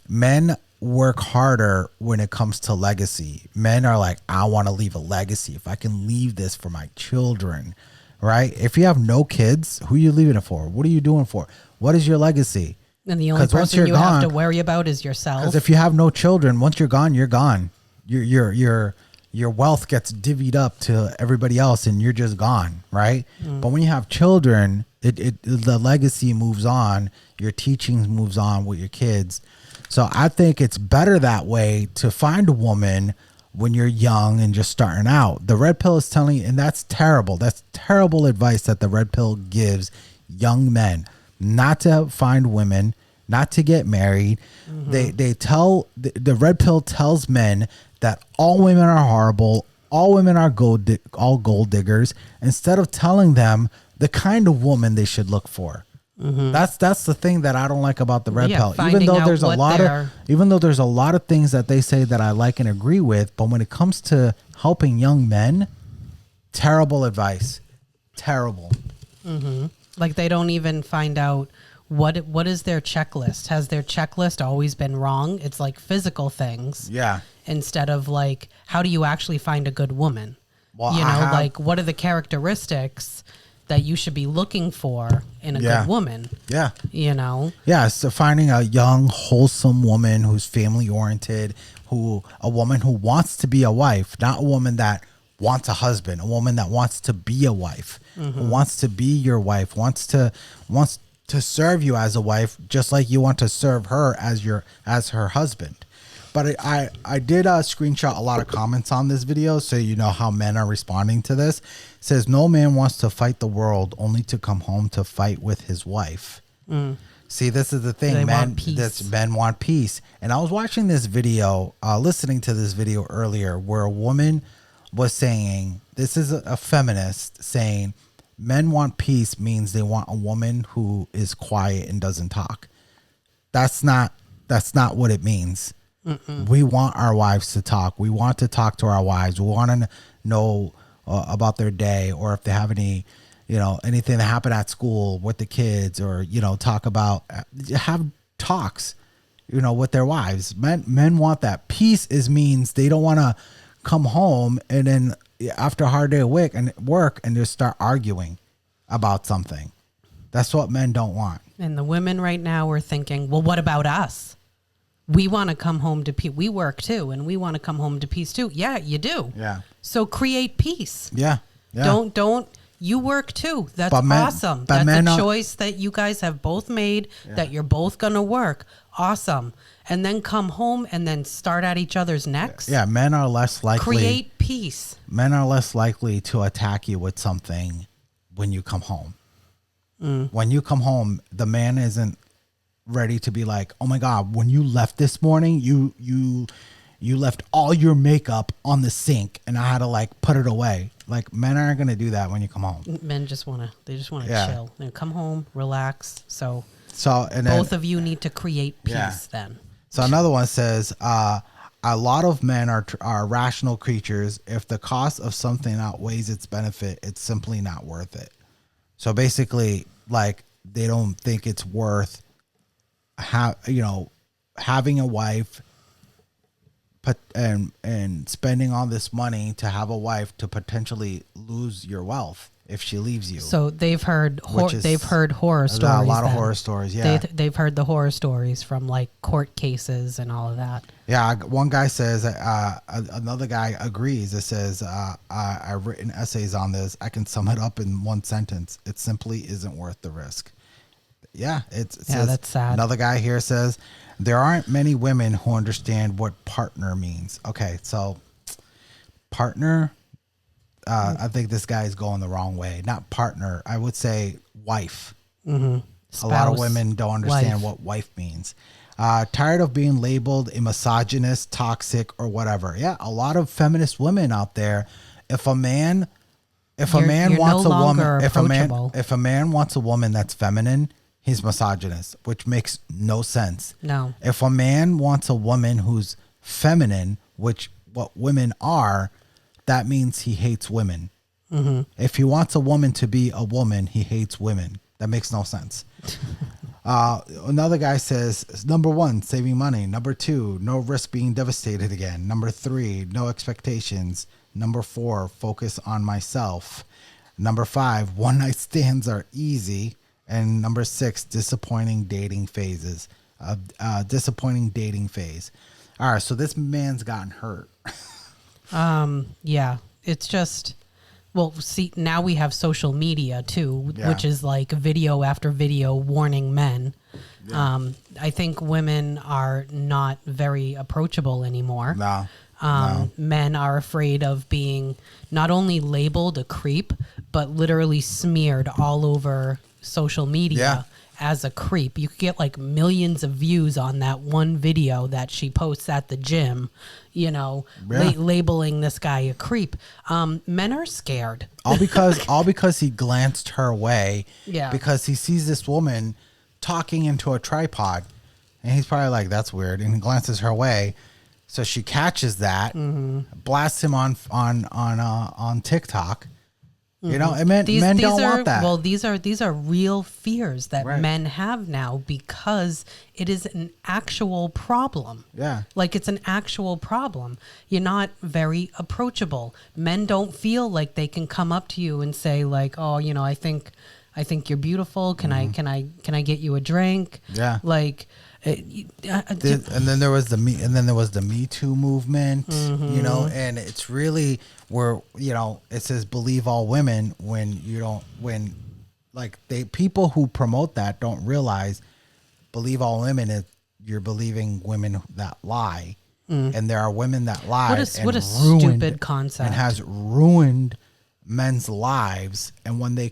Men work harder when it comes to legacy. Men are like, I want to leave a legacy. If I can leave this for my children, right? If you have no kids, who are you leaving it for? What are you doing for? What is your legacy? And the only person you have to worry about is yourself. Because if you have no children, once you're gone, you're gone. Your wealth gets divvied up to everybody else, and you're just gone, right? But when you have children, the legacy moves on. Your teachings moves on with your kids. So I think it's better that way, to find a woman when you're young and just starting out. The red pill is telling you, and that's terrible. That's terrible advice that the red pill gives young men, not to find women not to get married. They tell the red pill tells men that all women are horrible, all women are all gold diggers, instead of telling them the kind of woman they should look for. That's the thing that I don't like about the red pill. Even though there's a lot of things that they say that I like and agree with, but when it comes to helping young men, terrible advice. Terrible. Like they don't even find out what is their checklist. Has their checklist always been wrong? It's like physical things. Yeah. Instead of like, how do you actually find a good woman? Well, like what are the characteristics that you should be looking for in a good woman? Yeah. Yeah, so finding a young, wholesome woman who's family oriented, a woman who wants to be a wife, not a woman that wants a husband, a woman that wants to be a wife, who wants to be your wife, wants to serve you as a wife, just like you want to serve her as her husband. But I did screenshot a lot of comments on this video, so you know how men are responding to this. It says, no man wants to fight the world only to come home to fight with his wife. See, this is the thing, men want peace. And I was watching this video, listening to this video earlier, where a woman was saying, this is a feminist saying, men want peace means they want a woman who is quiet and doesn't talk. That's not what it means. We want our wives to talk. We want to talk to our wives. We want to know about their day, or if they have any, anything that happened at school with the kids, or, talk about, have talks, with their wives. Men want that. Peace means they don't want to come home and then after a hard day of work and just start arguing about something. That's what men don't want. And the women right now are thinking, well, what about us? We want to come home to peace. We work too, and we want to come home to peace too. Yeah, you do. Yeah. So create peace. Yeah. Don't. You work too. That's awesome. That's a choice that you guys have both made. That you're both gonna work. Awesome. And then come home and then start at each other's necks. Yeah. Men are less likely. Create peace. Men are less likely to attack you with something when you come home. When you come home, the man isn't ready to be like, oh my God, when you left this morning, you left all your makeup on the sink and I had to put it away. Like, men aren't going to do that when you come home. Men just want to chill. They come home, relax. So and both of you need to create peace then. So another one says, a lot of men are rational creatures. If the cost of something outweighs its benefit, it's simply not worth it. So basically, they don't think it's worth having a wife and spending all this money to have a wife to potentially lose your wealth if she leaves you. So they've heard horror stories. A lot of horror stories. Yeah, they've heard the horror stories from court cases and all of that. Yeah, one guy says, another guy agrees. It says, I've written essays on this. I can sum it up in one sentence. It simply isn't worth the risk. Yeah, it says, that's sad. Another guy here says, there aren't many women who understand what partner means. Okay, so partner, I think this guy is going the wrong way. Not partner, I would say wife. Spouse, a lot of women don't understand what wife means. Tired of being labeled a misogynist, toxic, or whatever. Yeah, a lot of feminist women out there. If a man wants a woman that's feminine, he's misogynist, which makes no sense. No. If a man wants a woman who's feminine, which what women are, that means he hates women. If he wants a woman to be a woman, he hates women. That makes no sense. Another guy says, number 1, saving money. Number 2, no risk being devastated again. Number 3, no expectations. Number 4, focus on myself. Number 5, one night stands are easy. And number 6, disappointing dating phases. Disappointing dating phase. All right, so this man's gotten hurt. Yeah, it's just, well, see, now we have social media too, which is video after video warning men. Yeah. I think women are not very approachable anymore. No. Men are afraid of being not only labeled a creep, but literally smeared all over social media as a creep. You could get like millions of views on that one video that she posts at the gym, you know, labeling this guy a creep. Men are scared. All because he glanced her way. Yeah. Because he sees this woman talking into a tripod, and he's probably like, "That's weird," and he glances her way. So she catches that, blasts him on TikTok. You know, and men don't want that. Well, these are real fears that men have now because it is an actual problem. Yeah. Like it's an actual problem. You're not very approachable. Men don't feel like they can come up to you and say like, "Oh, you know, I think you're beautiful. Can I get you a drink?" Yeah. Like and then there was the Me Too movement, you know, and it's really where, you know, it says believe all women when people who promote that don't realize believe all women is you're believing women that lie, and there are women that lie. What a stupid concept, and has ruined men's lives. And when they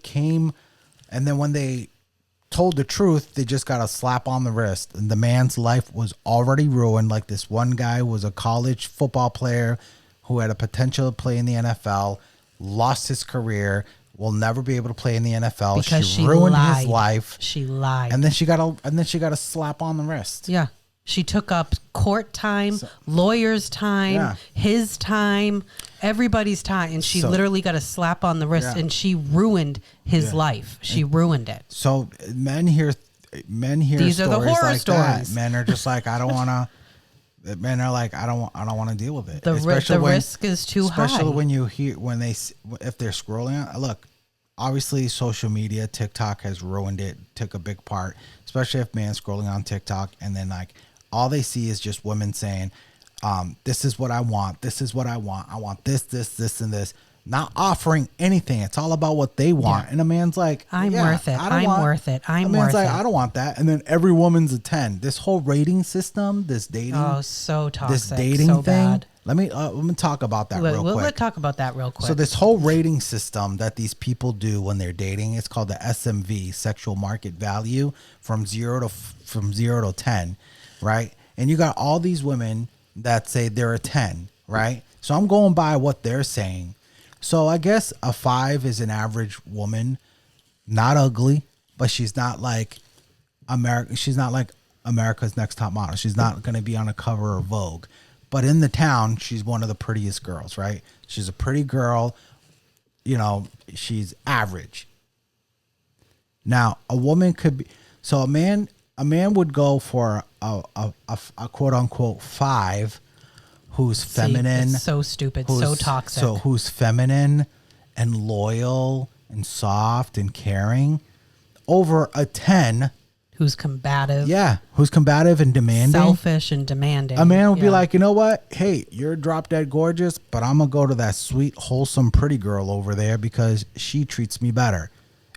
told the truth, they just got a slap on the wrist, and the man's life was already ruined. Like this one guy was a college football player who had a potential to play in the NFL, lost his career, will never be able to play in the NFL because she ruined his life. She lied, and then she got a slap on the wrist. Yeah. She took up court time, lawyer's time, his time, everybody's time. And she literally got a slap on the wrist, and she ruined his life. She ruined it. So men hear These are the horror like stories. That. Men are just like, I don't want to. Men are like, I don't want to deal with it. The risk is too high. Especially if they're scrolling. Look, obviously social media, TikTok has ruined it. Took a big part, especially if man's scrolling on TikTok and then like all they see is just women saying, this is what I want. This is what I want. I want this, and this. Not offering anything. It's all about what they want. Yeah. And a man's like, I'm worth it. I'm worth it. A man's like, I don't want that. And then every woman's a 10. This whole rating system, this dating. Oh, so toxic. This dating so thing. Bad. Let me talk about that real quick. Let's talk about that real quick. So this whole rating system that these people do when they're dating, it's called the SMV, sexual market value, from 0 to 10, right? And you got all these women that say they're a 10, right? So I'm going by what they're saying. So I guess a 5 is an average woman, not ugly, but she's not like She's not like America's Next Top Model. She's not going to be on a cover of Vogue. But in the town, she's one of the prettiest girls, right? She's a pretty girl. You know, she's average. Now, a woman could be... So a man would go for a quote-unquote 5 who's feminine. It's so stupid, so toxic. So who's feminine and loyal and soft and caring over a 10... Who's combative. Yeah, who's combative and demanding. Selfish and demanding. A man will be like, you know what? Hey, you're drop dead gorgeous, but I'm going to go to that sweet, wholesome, pretty girl over there because she treats me better.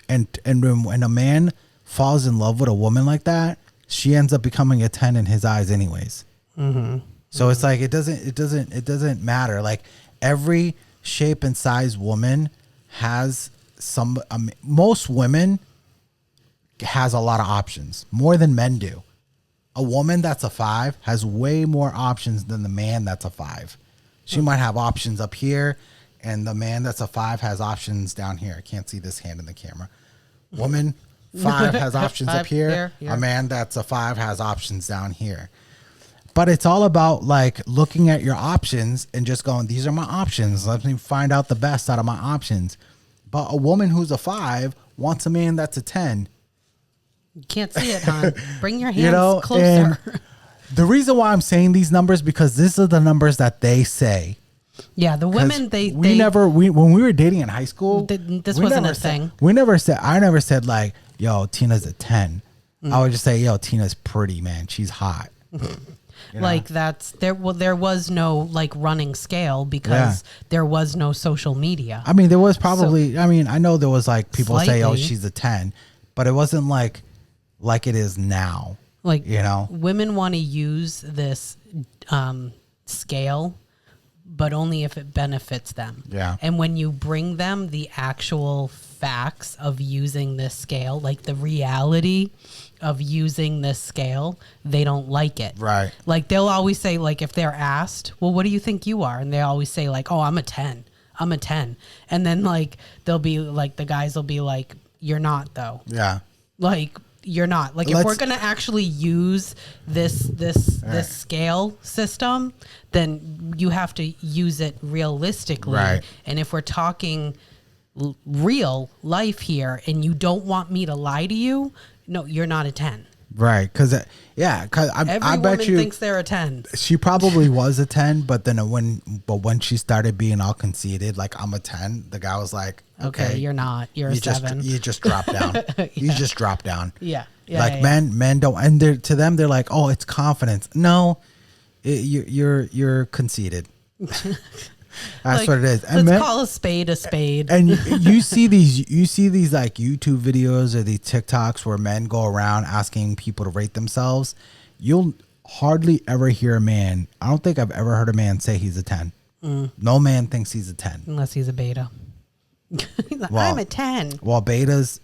And when a man falls in love with a woman like that, she ends up becoming a 10 in his eyes anyways. Mm-hmm. So it's like, it doesn't matter. Like every shape and size woman has most women has a lot of options, more than men do. A woman that's a 5 has way more options than the man that's a 5. She might have options up here, and the man that's a 5 has options down here. I can't see this hand in the camera. Woman 5 has options up here. A man that's a 5 has options down here. But it's all about like looking at your options and just going, these are my options. Let me find out the best out of my options. But a woman who's a 5 wants a man that's a 10. You can't see it, hon. Bring your hands closer. And the reason why I'm saying these numbers, because this is the numbers that they say. Yeah, the women, when we were dating in high school, this wasn't a thing. I never said like, yo, Tina's a 10. I would just say, yo, Tina's pretty, man. She's hot. Like there was no like running scale because there was no social media. I mean, there was probably, I know there was like people say, oh, she's a 10, but it wasn't like it is now. Like, women want to use this scale, but only if it benefits them. Yeah. And when you bring them the actual facts of using this scale, like the reality of using this scale, they don't like it. Right. Like they'll always say, like if they're asked, well, what do you think you are? And they always say like, oh, I'm a 10. I'm a 10. And then like they'll be like, the guys will be like, you're not though. Yeah. Like you're not. Like if we're gonna actually use this scale system, then you have to use it realistically. Right. And if we're talking real life here, and you don't want me to lie to you, no, you're not a 10. Right, because I bet you thinks they're a 10. She probably was a 10, but then when she started being all conceited, like I'm a 10, the guy was like, okay, you're not. You're a 7. You just drop down. You just drop down. Yeah. Like men don't, and to them they're like, oh, it's confidence. No, you're conceited. That's like, what it is. And let's call a spade a spade. And you see these like YouTube videos or these TikToks where men go around asking people to rate themselves. You'll hardly ever hear a man. I don't think I've ever heard a man say he's a 10. No man thinks he's a 10 unless he's a beta. I'm a 10. Well, betas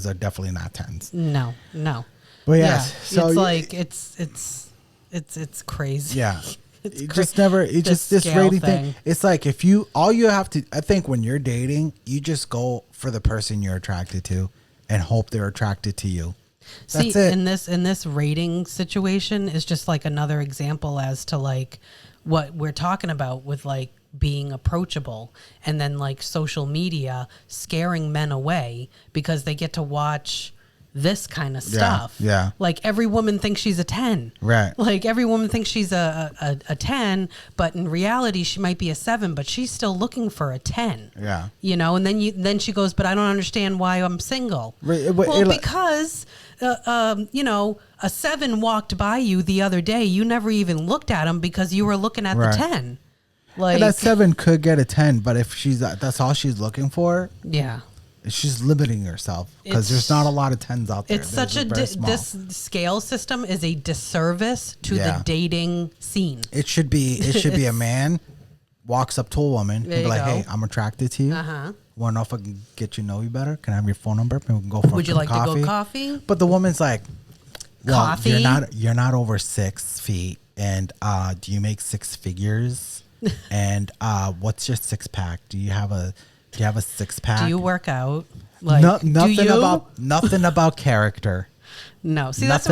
are definitely not 10s. No. But yes, so it's like it's crazy. Yeah. This rating thing. It's like I think when you're dating, you just go for the person you're attracted to and hope they're attracted to you. That's it. In this rating situation is just like another example as to like what we're talking about with like being approachable, and then like social media scaring men away because they get to watch this kind of stuff. Yeah. Like every woman thinks she's a 10. Right. Like every woman thinks she's a 10, but in reality she might be a 7, but she's still looking for a 10. Yeah. You know, and then she goes, but I don't understand why I'm single. Because a 7 walked by you the other day. You never even looked at him because you were looking at the 10. Like, and that 7 could get a 10, but if that's all she's looking for, yeah. She's limiting herself because there's not a lot of 10s out there. It's such this scale system is a disservice to the dating scene. It should be a man walks up to a woman and be like, hey, I'm attracted to you. Want to know if I can get you know you better? Can I have your phone number? Maybe we can go for Would you like coffee? to go coffee? But the woman's like, well, coffee? You're not over 6 feet, and do you make 6 figures? And what's your 6-pack? Do you have a 6-pack? Do you work out? Like nothing about character. No, that's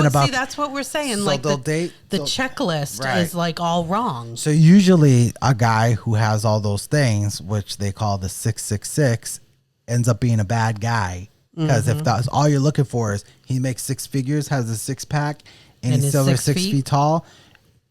what we're saying. So like the checklist is like all wrong. So usually a guy who has all those things, which they call the 666, ends up being a bad guy because if that's all you're looking for is he makes 6 figures, has a 6-pack, and he's still 6 feet tall.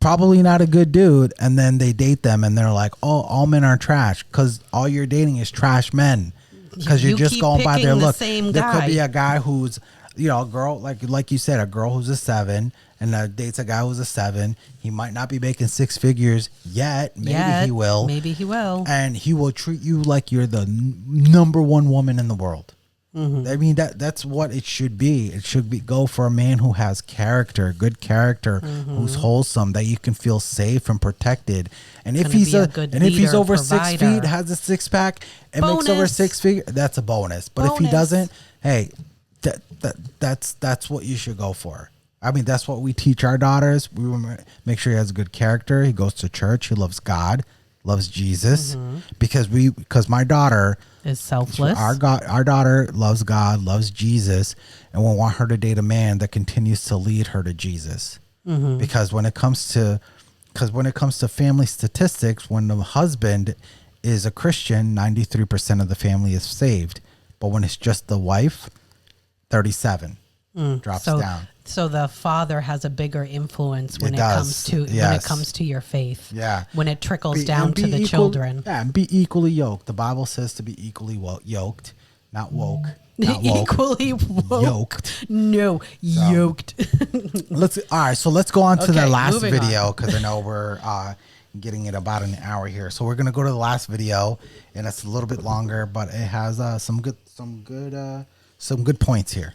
Probably not a good dude, and then they date them, and they're like, "Oh, all men are trash," because all you're dating is trash men. Because you're just going by their look. There could be a guy who's, a girl like you said, a girl who's a 7, and dates a guy who's a 7. He might not be making 6 figures yet. Maybe he will. Maybe he will. And he will treat you like you're the number one woman in the world. I mean that's what it should be. It should be go for a man who has character, good character, who's wholesome, that you can feel safe and protected. And if he's over 6 feet, has a 6-pack, and makes over 6 feet, that's a bonus. But if he doesn't, hey, that's what you should go for. I mean, that's what we teach our daughters. We make sure he has a good character. He goes to church. He loves God, loves Jesus, because my daughter is selfless. Our daughter loves God, loves Jesus, and we want her to date a man that continues to lead her to Jesus. Because when it comes to family statistics, when the husband is a Christian, 93% of the family is saved. But when it's just the wife, 37 drops down. So the father has a bigger influence when it comes to your faith. Yeah. When it trickles down to the children. Yeah, and be equally yoked. The Bible says to be equally yoked, not woke. Not woke. Equally woke. Yoked. No, yoked. So let's go on to the last video, because I know we're getting it about an hour here. So we're gonna go to the last video, and it's a little bit longer, but it has some good points here.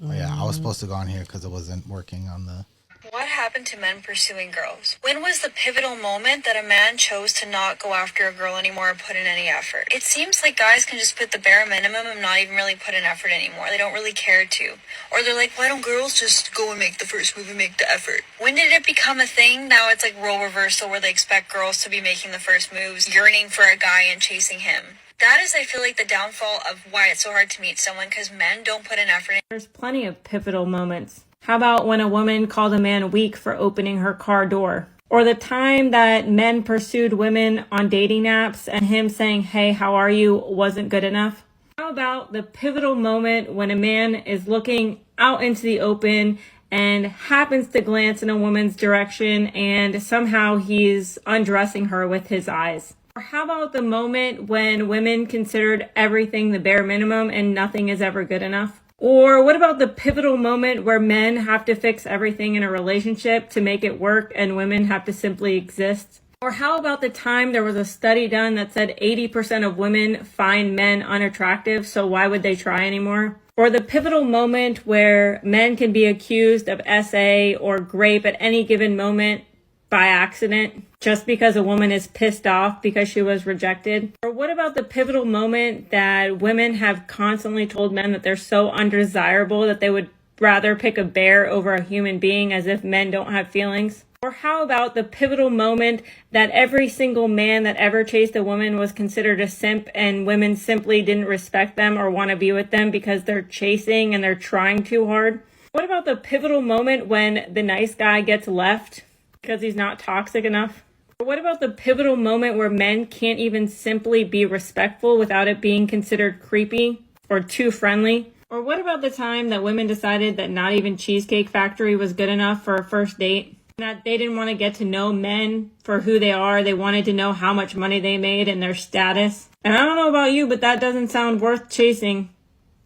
Yeah, I was supposed to go on here because it wasn't working on the. What happened to men pursuing girls? When was the pivotal moment that a man chose to not go after a girl anymore or put in any effort? It seems like guys can just put the bare minimum and not even really put in effort anymore. They don't really care to. Or they're like, why don't girls just go and make the first move and make the effort? When did it become a thing? Now it's like role reversal where they expect girls to be making the first moves, yearning for a guy and chasing him. That is, I feel like, the downfall of why it's so hard to meet someone, because men don't put in effort. There's plenty of pivotal moments. How about when a woman called a man weak for opening her car door? Or the time that men pursued women on dating apps and him saying, hey, how are you, wasn't good enough? How about the pivotal moment when a man is looking out into the open and happens to glance in a woman's direction and somehow he's undressing her with his eyes? Or how about the moment when women considered everything the bare minimum and nothing is ever good enough? Or what about the pivotal moment where men have to fix everything in a relationship to make it work and women have to simply exist? Or how about the time there was a study done that said 80% of women find men unattractive, so why would they try anymore? Or the pivotal moment where men can be accused of SA or grape at any given moment by accident just because a woman is pissed off because she was rejected? Or what about the pivotal moment that women have constantly told men that they're so undesirable that they would rather pick a bear over a human being, as if men don't have feelings? Or how about the pivotal moment that every single man that ever chased a woman was considered a simp and women simply didn't respect them or want to be with them because they're chasing and they're trying too hard? What about the pivotal moment when the nice guy gets left because he's not toxic enough? Or what about the pivotal moment where men can't even simply be respectful without it being considered creepy or too friendly? Or what about the time that women decided that not even Cheesecake Factory was good enough for a first date? That they didn't want to get to know men for who they are. They wanted to know how much money they made and their status. And I don't know about you, but that doesn't sound worth chasing.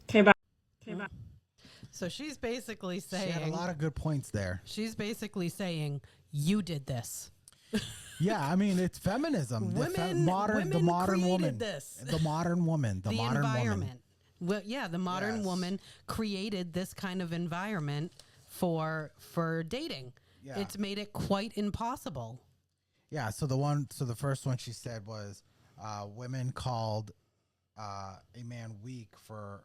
Okay, bye. Okay, bye. So she's basically saying... She had a lot of good points there. She's basically saying, you did this. Yeah, I mean, it's feminism. The modern woman. This. The modern woman. The modern environment. woman. Well, yeah, the modern woman created this kind of environment for dating. Yeah. It's made it quite impossible. Yeah. So the first one she said was, women called a man weak for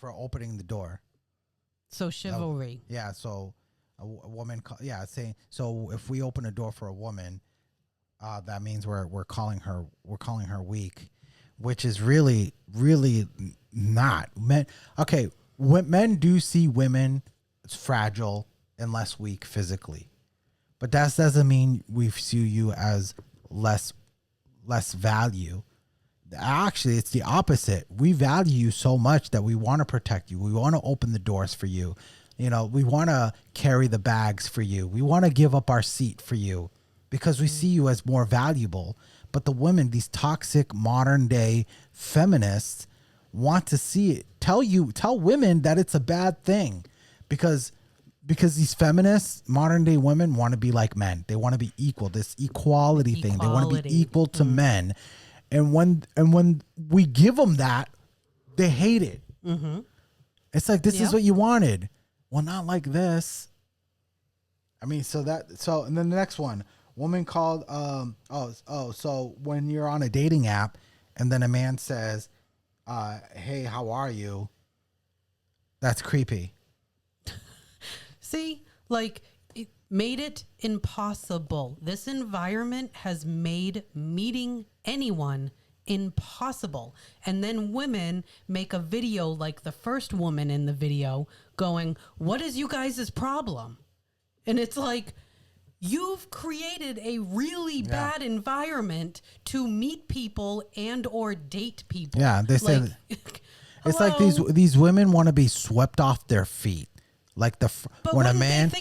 opening the door. So chivalry. Yeah. So a woman, saying, so if we open a door for a woman, that means we're calling her weak, which is really, really not. Men, okay, men do see women as fragile and less weak physically, but that doesn't mean we see you as less value. Actually, it's the opposite. We value you so much that we want to protect you. We want to open the doors for you. You know, we want to carry the bags for you. We want to give up our seat for you because we see you as more valuable. But the women, these toxic modern day feminists, want to see it. Tell women that it's a bad thing. Because these feminists, modern day women, want to be like men. They want to be equal. This equality thing. They want to be equal to men. And when we give them that, they hate it. Mm-hmm. It's like, this is what you wanted. Well, not like this. I mean, and then the next one, woman called, so when you're on a dating app and then a man says, hey, how are you? That's creepy. See, like, it made it impossible. This environment has made meeting anyone impossible. And then women make a video like the first woman in the video going, what is you guys' problem? And it's like, you've created a really bad environment to meet people and or date people. Yeah, they said it's like these women want to be swept off their feet. Like when a man,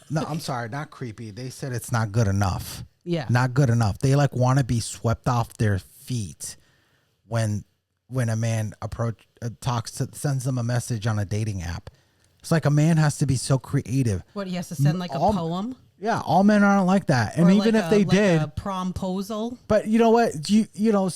no, I'm sorry, not creepy. They said it's not good enough. Yeah, not good enough. They like want to be swept off their feet when a man sends them a message on a dating app. It's like a man has to be so creative. What, he has to send like a poem? Yeah, all men aren't like that. And even if they did, a promposal. But you know what? You know,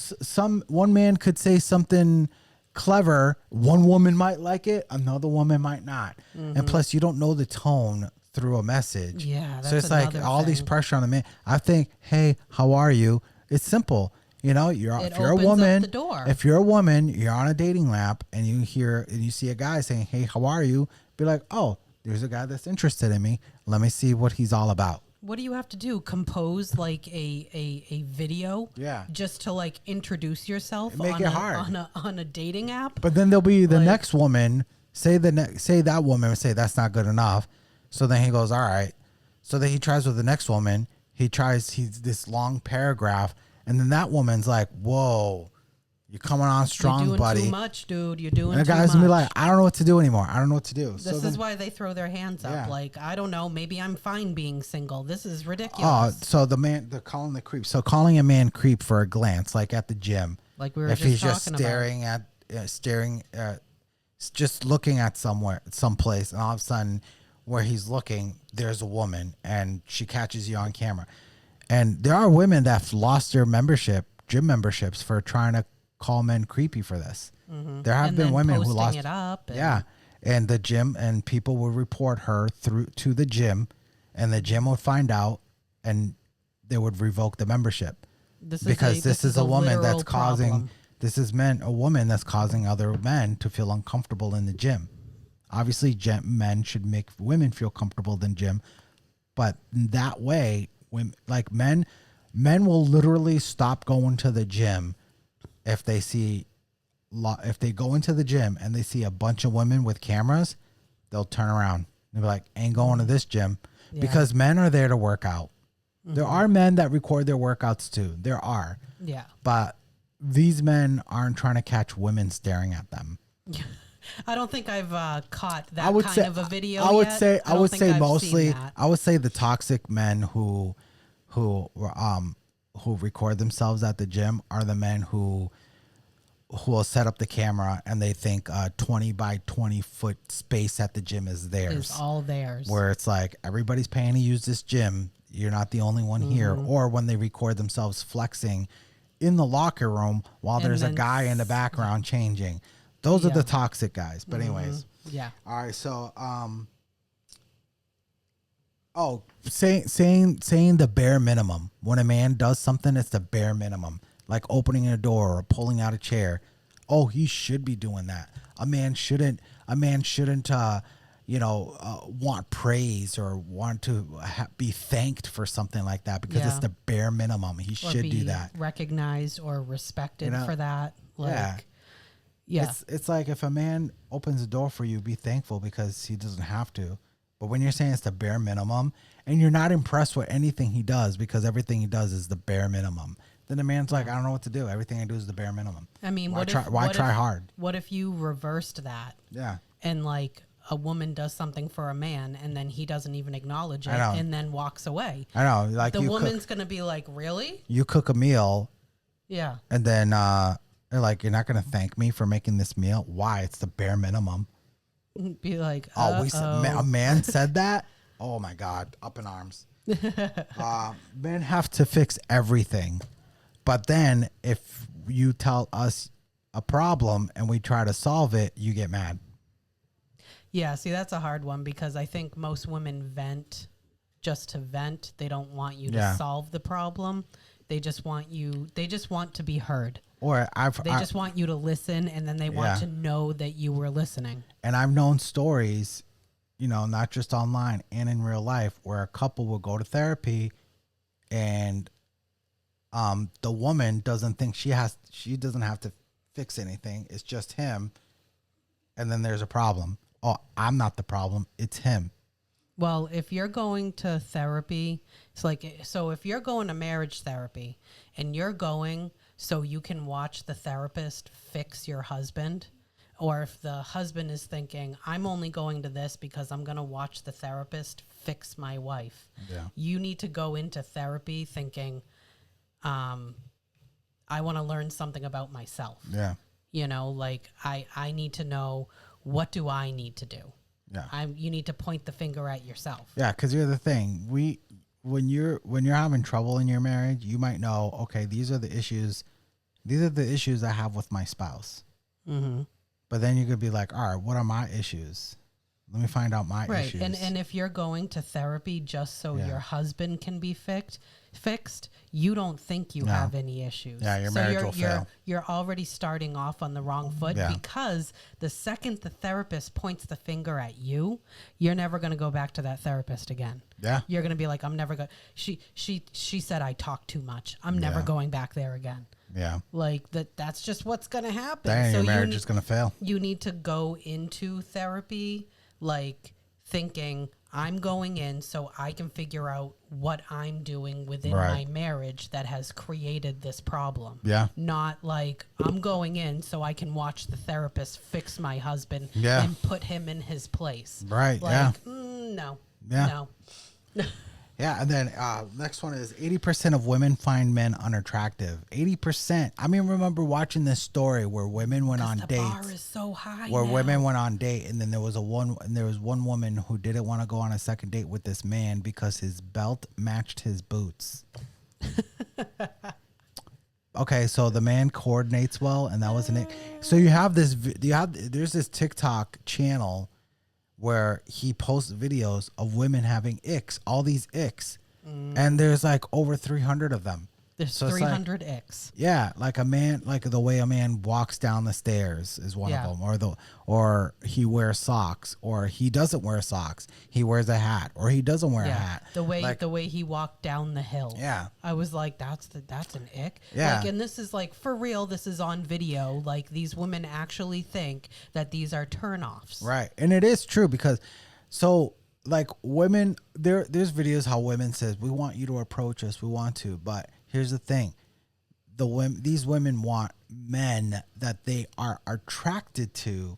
one man could say something clever. One woman might like it, another woman might not. And plus, you don't know the tone through a message. Yeah, so it's like another all these thing. pressure on the man. I think, hey, how are you? It's simple. You know, if you're a opens up woman, the door. if you're a woman, you're on a dating app and you see a guy saying, hey, how are you? Be like, oh, there's a guy that's interested in me. Let me see what he's all about. What do you have to do? Compose like a video? Yeah. Just to like introduce yourself Make it hard. on a dating app? But then there'll be the next woman, say that woman would say that's not good enough. So then he goes, all right. So then he tries with the next woman. He's this long paragraph. And then that woman's like, whoa, you're coming on strong, You're doing buddy. too much, dude. You're doing And the too guy's much. gonna be like, I don't know what to do anymore. I don't know what to do. This is why they throw their hands up. Yeah. Like, I don't know. Maybe I'm fine being single. This is Oh, ridiculous. so they're calling the creep. So calling a man creep for a glance, like at the gym. Like we were if just he's just talking staring at, just looking at someplace, and all of a sudden, where he's looking, there's a woman, and she catches you on camera. And there are women that've lost their gym memberships, for trying to call men creepy for this. There have And been then women who posting lost it up and- yeah, and the gym, and people will report her through to the gym, and the gym would find out, and they would revoke the membership. This is a woman that's causing a woman that's causing other men to feel uncomfortable in the gym. Obviously, men should make women feel comfortable in the gym, but that way, men will literally stop going to the gym if they go into the gym and they see a bunch of women with cameras. They'll turn around. They'll be like, ain't going to this gym. Because men are there to work out. There are men that record their workouts too. There are. Yeah. But these men aren't trying to catch women staring at them. I don't think I've caught that of a video. I would yet. say I don't think I've mostly seen that. I would say the toxic men who record themselves at the gym are the men who will set up the camera and they think 20 by 20 foot space at the gym is theirs. It's all theirs. Where it's like, everybody's paying to use this gym. You're not the only one here. Or when they record themselves flexing in the locker room while there's a guy in the background changing. Those are the toxic guys. But anyways. Yeah. All right. So, saying the bare minimum. When a man does something, it's the bare minimum. Like opening a door or pulling out a chair. Oh, he should be doing that. A man shouldn't want praise or want to be thanked for something like that, because it's the bare minimum. He should do that. Recognized or respected for that. Yeah. It's like, if a man opens a door for you, be thankful, because he doesn't have to. But when you're saying it's the bare minimum and you're not impressed with anything he does, because everything he does is the bare minimum, then the man's like, I don't know what to do. Everything I do is the bare minimum. I mean, why try hard? What if you reversed that? Yeah. And like a woman does something for a man and then he doesn't even acknowledge it and then walks away. I know. Like, the woman's going to be like, really? You cook a meal. Yeah. And then they're like, you're not going to thank me for making this meal? Why? It's the bare minimum. Be like, a man said that? Oh my God. Up in arms. Men have to fix everything. But then if you tell us a problem and we try to solve it, you get mad. Yeah, see, that's a hard one, because I think most women vent just to vent. They don't want you to solve the problem. They just want to be heard. Or they just want you to listen, and then they want to know that you were listening. And I've known stories, not just online and in real life, where a couple will go to therapy and the woman doesn't think she doesn't have to fix anything. It's just him. And then there's a problem. Oh, I'm not the problem. It's him. Well, if you're going to therapy, so if you're going to marriage therapy and you're going so you can watch the therapist fix your husband, or if the husband is thinking, I'm only going to this because I'm going to watch the therapist fix my wife. Yeah. You need to go into therapy thinking, I want to learn something about myself. Yeah. I need to know, what do I need to do? Yeah. You need to point the finger at yourself. Yeah, because here's the thing. When you're having trouble in your marriage, you might know, okay, these are the issues I have with my spouse. But then you could be like, all right, what are my issues? Let me find out my Right. issues. And if you're going to therapy just so Yeah. your husband can be fixed, you don't think you have any issues. Yeah, your so marriage will fail. You're already starting off on the wrong foot Yeah. because the second the therapist points the finger at you, you're never going to go back to that therapist again. Yeah. You're going to be like, I'm never going she said I talk too much. I'm never Yeah. going back there again. Yeah. Like that's just what's going to happen. Dang, so your marriage is going to fail. you need to go into therapy like thinking I'm going in so I can figure out what I'm doing within Right. my marriage that has created this problem. Yeah. Not like I'm going in so I can watch the therapist fix my husband Yeah. and put him in his place. Right, Like, yeah. No. Yeah. No. Yeah, and then next one is 80% of women find men unattractive. 80%. I mean, remember watching this story where women went on The dates. bar is so high. Where now. women went on date, and then there was one woman who didn't want to go on a second date with this man because his belt matched his boots. Okay, so the man coordinates well, and that wasn't it. So you have there's this TikTok channel where he posts videos of women having icks, all these icks, and there's like over 300 of them. There's So it's like- 300 icks. Yeah, like a man, like the way a man walks down the stairs is one Yeah. of them, or he wears socks, or he doesn't wear socks. He wears a hat, or he doesn't wear a hat. The way Like- the way he walked down the hill. Yeah. I was like, that's an ick. Yeah. Like, and this is like for real, this is on video. Like these women actually think that these are turnoffs. Right, and it is true because, so like women, there's videos how women says we want you to approach us, we want to, but here's the thing, these women want men that they are attracted to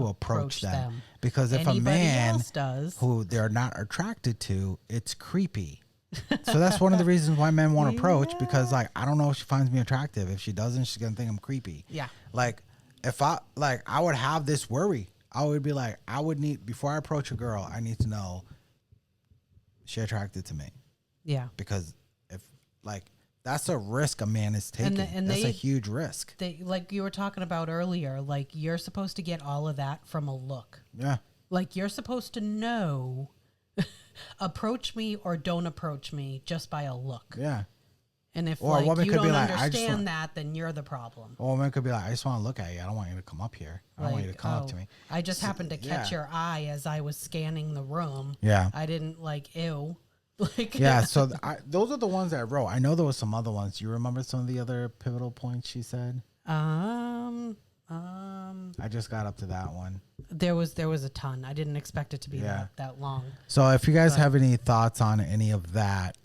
approach them. Because if a Anybody man else does. who they're not attracted to, it's creepy. So that's one of the reasons why men won't approach, because like I don't know if she finds me attractive. If she doesn't, she's gonna think I'm creepy. Yeah. Like if I would have this worry. I would be like, I would need, before I approach a girl, I need to know she attracted to me. Yeah. Because if like that's a risk a man is taking. and that's they- a huge risk. They, like you were talking about earlier, like you're supposed to get all of that from a look. Yeah. Like you're supposed to know approach me or don't approach me just by a look. Yeah. And if Or a like woman you could be don't like, I just understand want- that, then you're the problem. Or a man could be like, I just want to look at you. I don't want you to come up here. I don't want you to come up to me. I just happened to catch yeah. your eye as I was scanning the room. Yeah. I didn't like ew. Like Yeah, so those are the ones that I wrote. I know there was some other ones. Do you remember some of the other pivotal points she said? I just got up to that one. there was a ton. I didn't expect it to be Yeah. that long. So if you guys have any thoughts on any of that,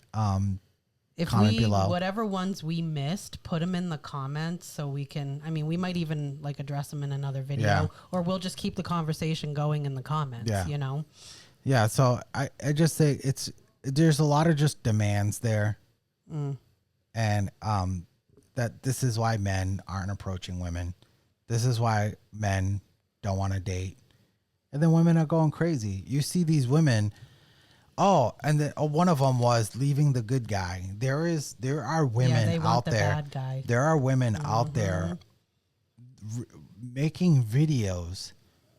If comment we below. whatever ones we missed, put them in the comments so we can. I mean, we might even like address them in another video, Yeah. or we'll just keep the conversation going in the comments. Yeah. You know. yeah. So I just say there's a lot of just demands there, and that this is why men aren't approaching women. This is why men don't want to date, and then women are going crazy. You see these women. Oh, and then one of them was leaving the good guy. There are women they want out the there. bad guy. There are women out there making videos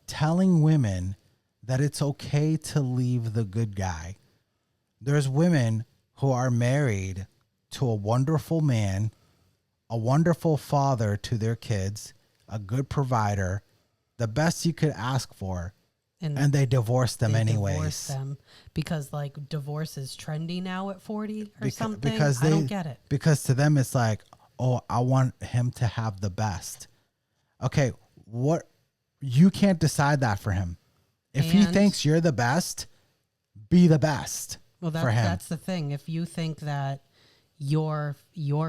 telling women that it's okay to leave the good guy. There's women who are married to a wonderful man, a wonderful father to their kids, a good provider, the best you could ask for. And they divorce them anyways. Divorce them because like divorce is trendy now at 40 or something. Because I don't get it. Because to them it's like, oh, I want him to have the best. Okay, what you can't decide that for him. If he And- thinks you're the best, be the best Well, for him. that's the thing. If you think that you're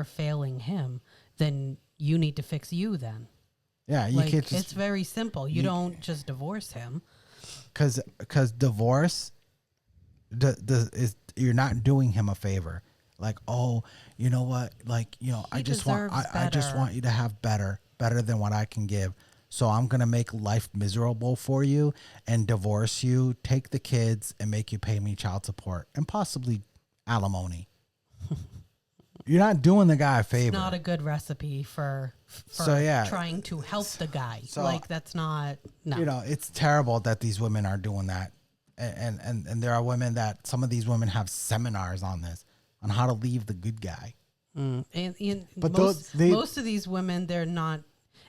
failing him, then you need to fix you. Then Yeah, you like can't just it's very simple. You don't just divorce him. because divorce is you're not doing him a favor. Like, oh, you know what? Like, you know, He I just deserves better. want you to have better than what I can give. So I'm gonna make life miserable for you and divorce you, take the kids, and make you pay me child support and possibly alimony. you're not doing the guy a favor. Not a good recipe for trying to help the guy. So, like that's not no. You know, it's terrible that these women are doing that. And there are women that some of these women have seminars on this, on how to leave the good guy. But most of these women, they're not.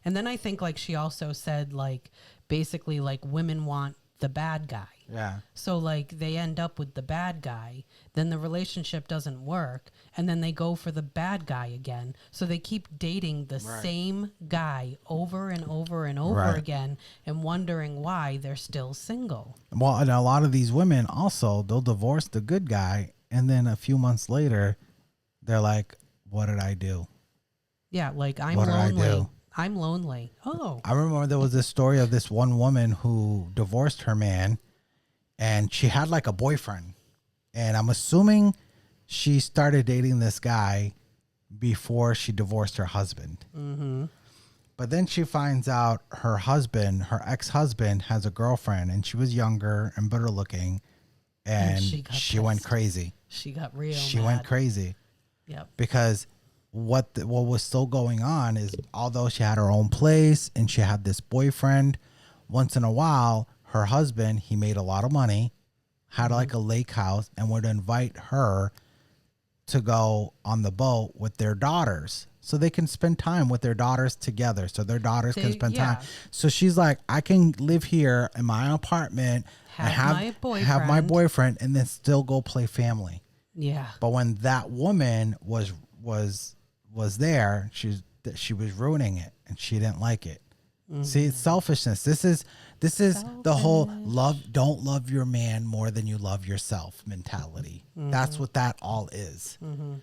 And then I think like she also said like basically like women want the bad guy. Yeah. So like they end up with the bad guy, then the relationship doesn't work, and then they go for the bad guy again. So they keep dating the same guy over and over and over again and wondering why they're still single. Well, and a lot of these women also, they'll divorce the good guy, and then a few months later, they're like, what did I do? Yeah, like I'm what lonely. Did I do? I'm lonely. Oh. I remember there was this story of this one woman who divorced her man, and she had like a boyfriend. And I'm assuming she started dating this guy before she divorced her husband. Mm-hmm. But then she finds out her husband, her ex-husband, has a girlfriend, and she was younger and better looking, and she went crazy. She got real She mad. went crazy. Yep. Because what was still going on is, although she had her own place and she had this boyfriend, once in a while her husband, he made a lot of money, had like a lake house, and would invite her to go on the boat with their daughters so they can spend time with their daughters together, so their daughters can spend time. So she's like, I can live here in my apartment have my boyfriend and then still go play family. Yeah. But when that woman was there, she was ruining it, and she didn't like it. See, it's selfishness. This is the whole don't love your man more than you love yourself mentality. That's what that all is.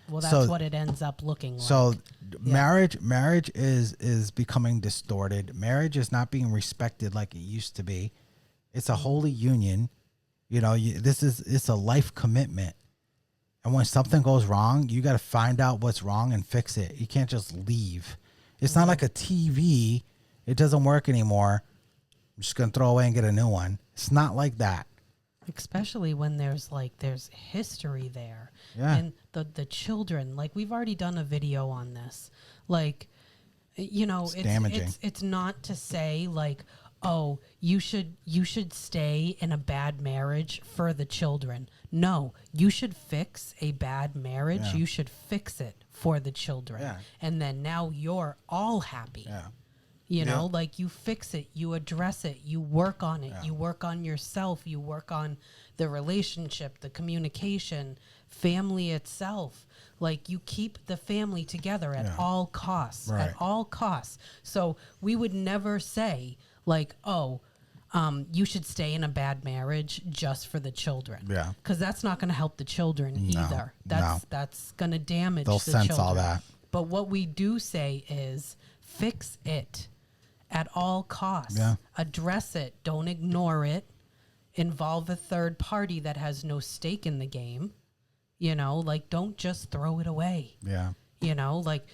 Well, that's what it ends up looking like. So marriage is becoming distorted. Marriage is not being respected like it used to be. It's a holy union. You know, it's a life commitment. And when something goes wrong, you got to find out what's wrong and fix it. You can't just leave. It's not like a TV. It doesn't work anymore. I'm just going to throw away and get a new one. It's not like that. Especially when there's history there. Yeah. And the children, like we've already done a video on this. Like, you know, it's damaging. It's not to say like, oh, you should stay in a bad marriage for the children. No, you should fix a bad marriage. Yeah. You should fix it for the children. Yeah. And then now you're all happy. Yeah. You know, like you fix it, you address it, you work on it, you work on yourself, you work on the relationship, the communication, family itself. Like you keep the family together at all costs, at all costs. So we would never say like, oh, you should stay in a bad marriage just for the children. Yeah. Because that's not going to help the children either. That's going to damage They'll the sense children. all that. But what we do say is fix it at all costs. Yeah. Address it. Don't ignore it. Involve a third party that has no stake in the game. You know, like don't just throw it away. Yeah. You know, like,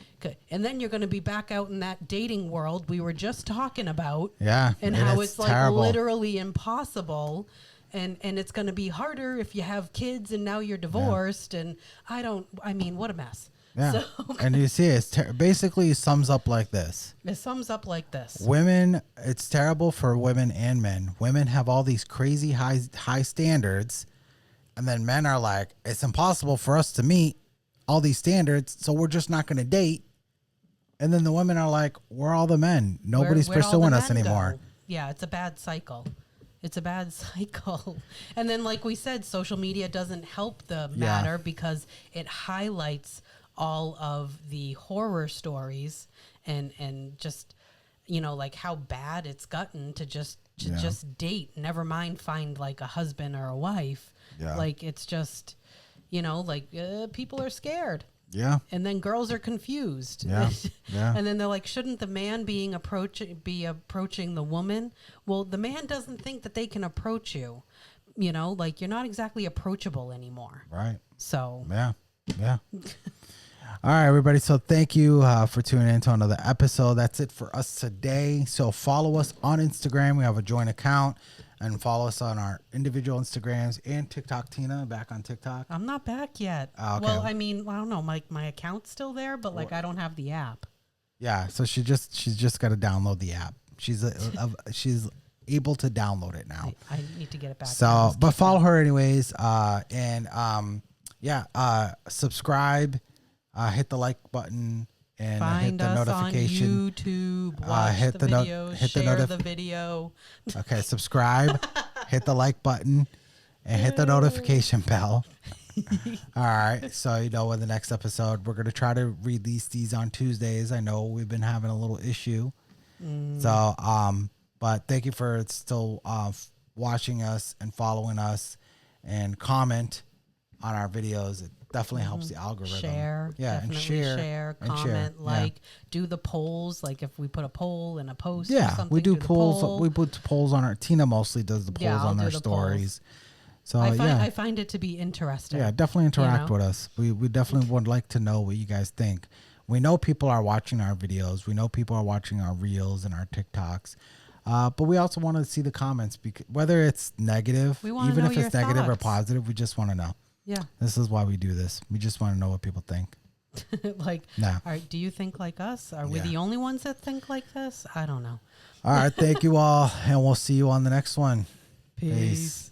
and then you're going to be back out in that dating world we were just talking about. Yeah. And how it's like terrible. Literally impossible. And it's going to be harder if you have kids and now you're divorced. Yeah. And I mean, what a mess. Yeah. So, and you see, basically sums up like this. It sums up like this. Women, it's terrible for women and men. Women have all these crazy high standards. And then men are like, it's impossible for us to meet all these standards, so we're just not going to date. And then the women are like, we're all the men. Nobody's pursuing us anymore. Go? Yeah, it's a bad cycle. It's a bad cycle. And then, like we said, social media doesn't help the matter because it highlights all of the horror stories and just, you know, like how bad it's gotten to just date. Never mind find like a husband or a wife. Yeah. Like it's just, you know, like people are scared. Yeah. And then girls are confused. Yeah. Yeah. And then they're like, shouldn't the man be approaching the woman? Well, the man doesn't think that they can approach you. You know, like you're not exactly approachable anymore. Right. So. Yeah. Yeah. All right, everybody. So thank you for tuning in to another episode. That's it for us today. So follow us on Instagram. We have a joint account. and follow us on our individual Instagrams and TikTok. Tina, back on TikTok? I'm not back yet. Oh, okay. Well, I mean, I don't know. My account's still there, but like I don't have the app. Yeah, so she's just got to download the app. She's able to download it now. I need to get it back. So, but follow her anyways. Subscribe, hit the like button, and Find hit the us notification. on YouTube. Watch hit the the video. Share the video. Okay, subscribe, hit the like button, and hit the notification bell. All right, so you know when the next episode, we're gonna try to release these on Tuesdays. I know we've been having a little issue, so but thank you for still watching us and following us, and comment on our videos. It definitely helps the algorithm. Share, yeah, definitely and share, comment, like, yeah. do the polls. Like if we put a poll in a post, or Yeah, something, we do the polls. poll. We put polls on our. Tina mostly does the polls Yeah, I'll on do our the stories. polls. So I find it to be interesting. Yeah, definitely interact know? with us. We definitely would like to know what you guys think. We know people are watching our videos. We know people are watching our reels and our TikToks. But we also want to see the comments, because whether it's negative, We wanna even know if it's your negative or thoughts. positive, we just want to know. Yeah. This is why we do this. We just want to know what people think. Like, No. all right, do you think like us? Are we Yeah. the only ones that think like this? I don't know. All right, thank you all, and we'll see you on the next one. Peace.